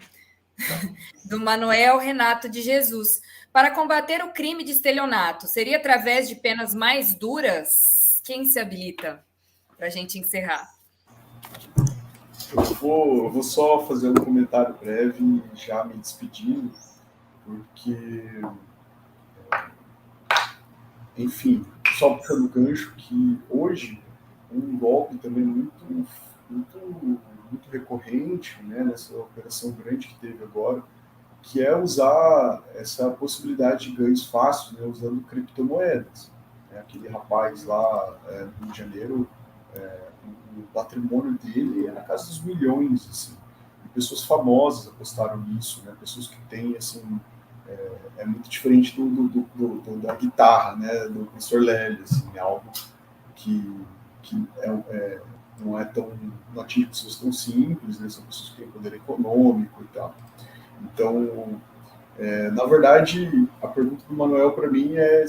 Do Manuel Renato de Jesus. Para combater o crime de estelionato, seria através de penas mais duras? Quem se habilita? Para a gente encerrar. Eu vou só fazer um comentário breve, já me despedindo, porque, enfim, só puxando o gancho que hoje um golpe também muito recorrente, né, nessa operação grande que teve agora, que é usar essa possibilidade de ganhos fáceis, né, usando criptomoedas. Aquele rapaz lá no Rio de Janeiro, o patrimônio dele é na casa dos milhões, assim. E pessoas famosas apostaram nisso, né? Pessoas que têm, assim, é muito diferente da guitarra, né? Do professor Lélio, assim, é algo que não é tão, não atinge pessoas tão simples, né? São pessoas que têm poder econômico e tal. Então, na verdade, a pergunta do Manuel para mim é,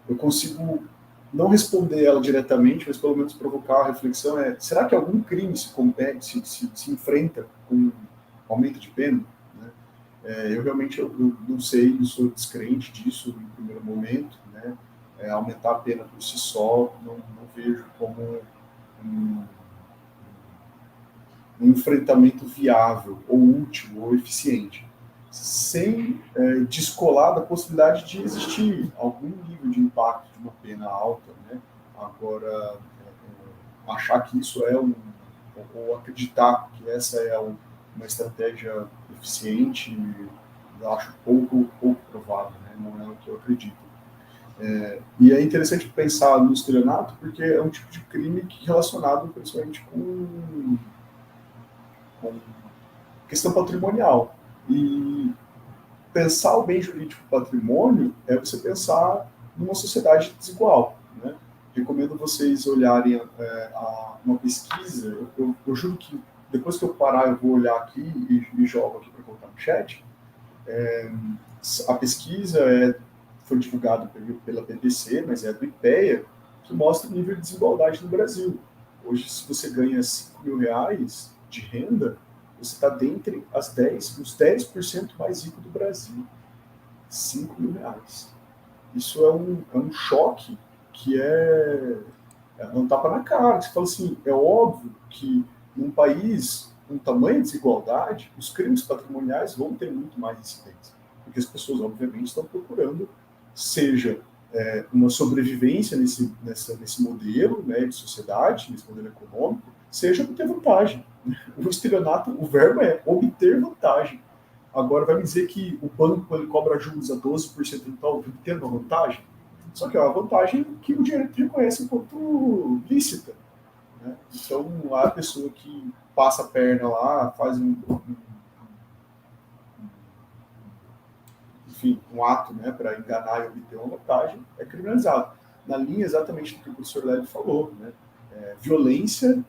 eu consigo não responder ela diretamente, mas pelo menos provocar a reflexão, será que algum crime se enfrenta com aumento de pena? Né? Eu realmente eu não sei, eu sou descrente disso no primeiro momento, né? aumentar a pena por si só, não vejo como um enfrentamento viável, ou útil, ou eficiente, sem descolar da possibilidade de existir algum nível de impacto de uma pena alta, né? Agora, achar que isso é ou acreditar que essa é uma estratégia eficiente, eu acho pouco provável, né? Não é o que eu acredito. E é interessante pensar no estelionato porque é um tipo de crime relacionado principalmente com questão patrimonial. E pensar o bem jurídico patrimônio é você pensar numa sociedade desigual, né? Recomendo vocês olharem uma pesquisa, eu juro que depois que eu parar eu vou olhar aqui e jogo aqui para colocar no chat. A pesquisa foi divulgada pela BBC, mas é do IPEA, que mostra o nível de desigualdade no Brasil. Hoje, se você ganha R$5.000 de renda, você está dentre os 10% mais ricos do Brasil. R$5.000. Isso é um choque que é um tapa na cara. Você fala assim, é óbvio que num país com tamanha desigualdade, os crimes patrimoniais vão ter muito mais incidência. Porque as pessoas, obviamente, estão procurando, seja uma sobrevivência nesse modelo, né, de sociedade, nesse modelo econômico, seja obter vantagem. O estelionato, o verbo é obter vantagem. Agora, vai me dizer que o banco, quando ele cobra juros a 12%, ele está obtendo uma vantagem? Só que é uma vantagem que o direito reconhece enquanto lícita, né? Então, a pessoa que passa a perna lá, faz um ato, né, para enganar e obter uma vantagem, é criminalizado. Na linha exatamente do que o professor Lélio falou, né? Violência,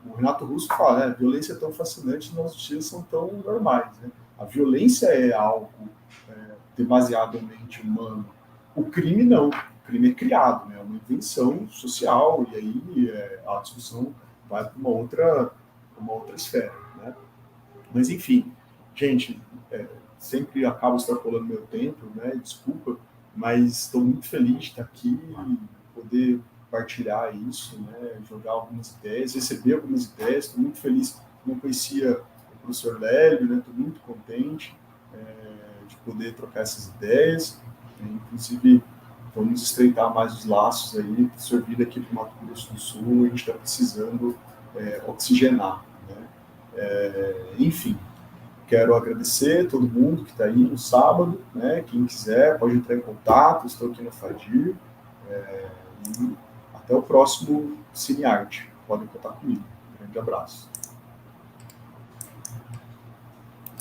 o Renato Russo fala, né, violência é tão fascinante e nossos dias são tão normais, né? A violência é algo demasiadamente humano. O crime não. O crime é criado, né? É uma invenção social, e aí a discussão vai para uma outra esfera, né? Mas, enfim, gente, sempre acabo extrapolando meu tempo, né? Desculpa, mas estou muito feliz de estar aqui e poder partilhar isso, né? Jogar algumas ideias, receber algumas ideias. Estou muito feliz, não conhecia o professor Lélio, né? Estou muito contente de poder trocar essas ideias. Inclusive, vamos estreitar mais os laços aí. O professor vir aqui para o Mato Grosso do Sul, a gente está precisando oxigenar, né? Enfim, quero agradecer a todo mundo que está aí no sábado, né? Quem quiser pode entrar em contato, estou aqui no Fadir. E até o próximo Cinearte. Podem contar comigo. Um grande abraço.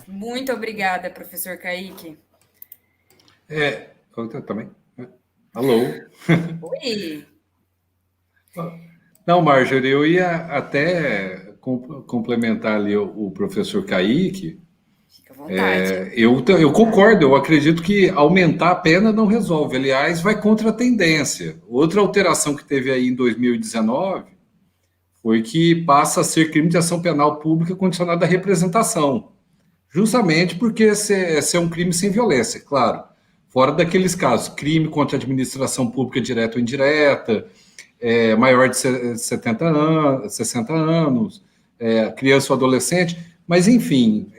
Muito obrigada, professor Kaique. Eu também. Alô? Oi. Não, Marjorie, eu ia até complementar ali o professor Kaique. Fica à vontade. Eu concordo, eu acredito que aumentar a pena não resolve. Aliás, vai contra a tendência. Outra alteração que teve aí em 2019 foi que passa a ser crime de ação penal pública condicionado à representação. Justamente porque esse é um crime sem violência, claro. Fora daqueles casos, crime contra a administração pública direta ou indireta, maior de 60 anos, criança ou adolescente. Mas, enfim,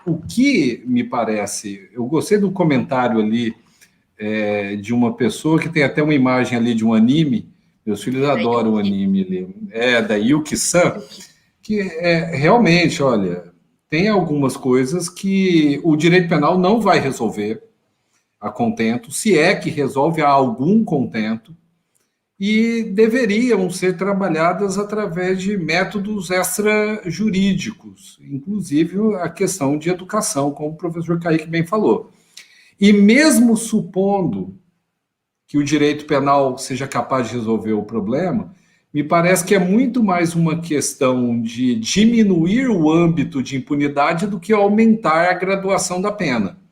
o que me parece... Eu gostei do comentário ali de uma pessoa que tem até uma imagem ali de um anime. Meus filhos adoram o anime ali. Da Yuki-san, que realmente, olha, tem algumas coisas que o direito penal não vai resolver a contento, se é que resolve a algum contento, e deveriam ser trabalhadas através de métodos extrajurídicos, inclusive a questão de educação, como o professor Kaique bem falou. E mesmo supondo que o direito penal seja capaz de resolver o problema, me parece que é muito mais uma questão de diminuir o âmbito de impunidade do que aumentar a graduação da pena.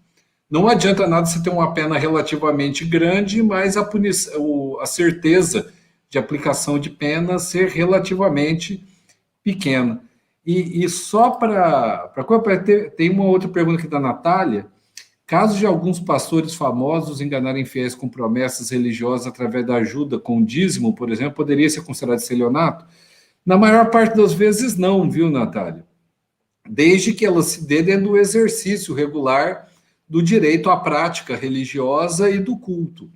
Não adianta nada você ter uma pena relativamente grande, mas a certeza de aplicação de pena ser relativamente pequena. E só para... Tem uma outra pergunta aqui da Natália. Casos de alguns pastores famosos enganarem fiéis com promessas religiosas através da ajuda com dízimo, por exemplo, poderia ser considerado estelionato? Na maior parte das vezes não, viu, Natália? Desde que ela se dê dentro do exercício regular do direito à prática religiosa e do culto.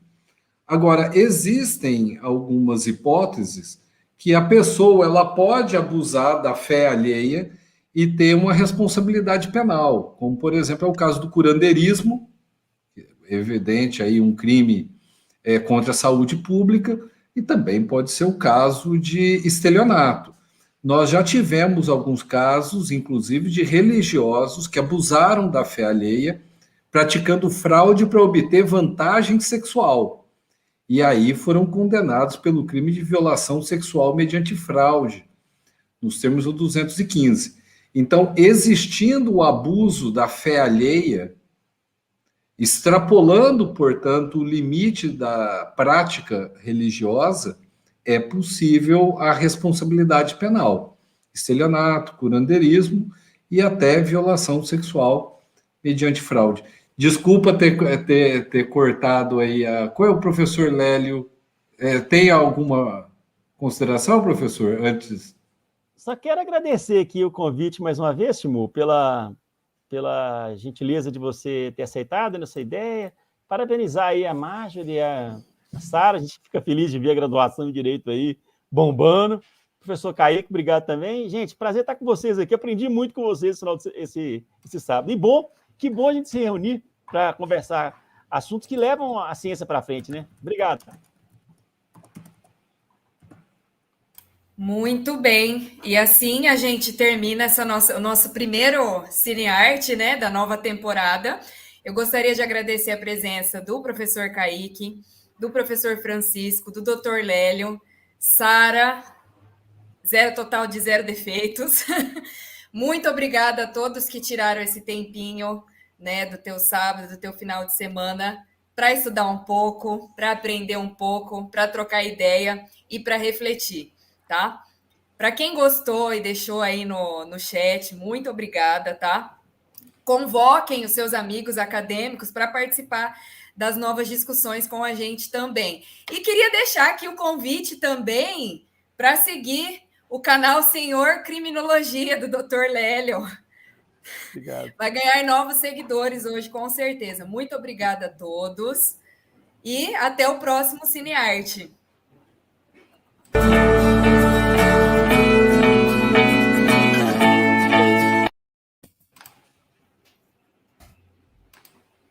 Agora, existem algumas hipóteses que a pessoa ela pode abusar da fé alheia e ter uma responsabilidade penal, como, por exemplo, é o caso do curandeirismo, evidente aí um crime contra a saúde pública, e também pode ser o caso de estelionato. Nós já tivemos alguns casos, inclusive, de religiosos que abusaram da fé alheia, praticando fraude para obter vantagem sexual. E aí foram condenados pelo crime de violação sexual mediante fraude, nos termos do 215. Então, existindo o abuso da fé alheia, extrapolando, portanto, o limite da prática religiosa, é possível a responsabilidade penal, estelionato, curandeirismo e até violação sexual mediante fraude. Desculpa ter cortado aí a... Qual é o professor Lélio? Tem alguma consideração, professor, antes? Só quero agradecer aqui o convite mais uma vez, Timu, pela gentileza de você ter aceitado essa ideia. Parabenizar aí a Marjorie e a Sara, a gente fica feliz de ver a graduação de Direito aí bombando. Professor Kaique, obrigado também. Gente, prazer estar com vocês aqui, aprendi muito com vocês esse sábado. E que bom a gente se reunir para conversar assuntos que levam a ciência para frente, né? Obrigado. Muito bem. E assim a gente termina o nosso primeiro Cinearte, né, da nova temporada. Eu gostaria de agradecer a presença do professor Kaique, do professor Francisco, do Dr. Lélio, Sara, total de 0 defeitos. Muito obrigada a todos que tiraram esse tempinho, né, do teu sábado, do teu final de semana, para estudar um pouco, para aprender um pouco, para trocar ideia e para refletir, tá? Para quem gostou e deixou aí no chat, muito obrigada, tá? Convoquem os seus amigos acadêmicos para participar das novas discussões com a gente também. E queria deixar aqui o convite também para seguir o canal Senhor Criminologia, do Dr. Lélio. Obrigado. Vai ganhar novos seguidores hoje, com certeza. Muito obrigada a todos e até o próximo Cinearte.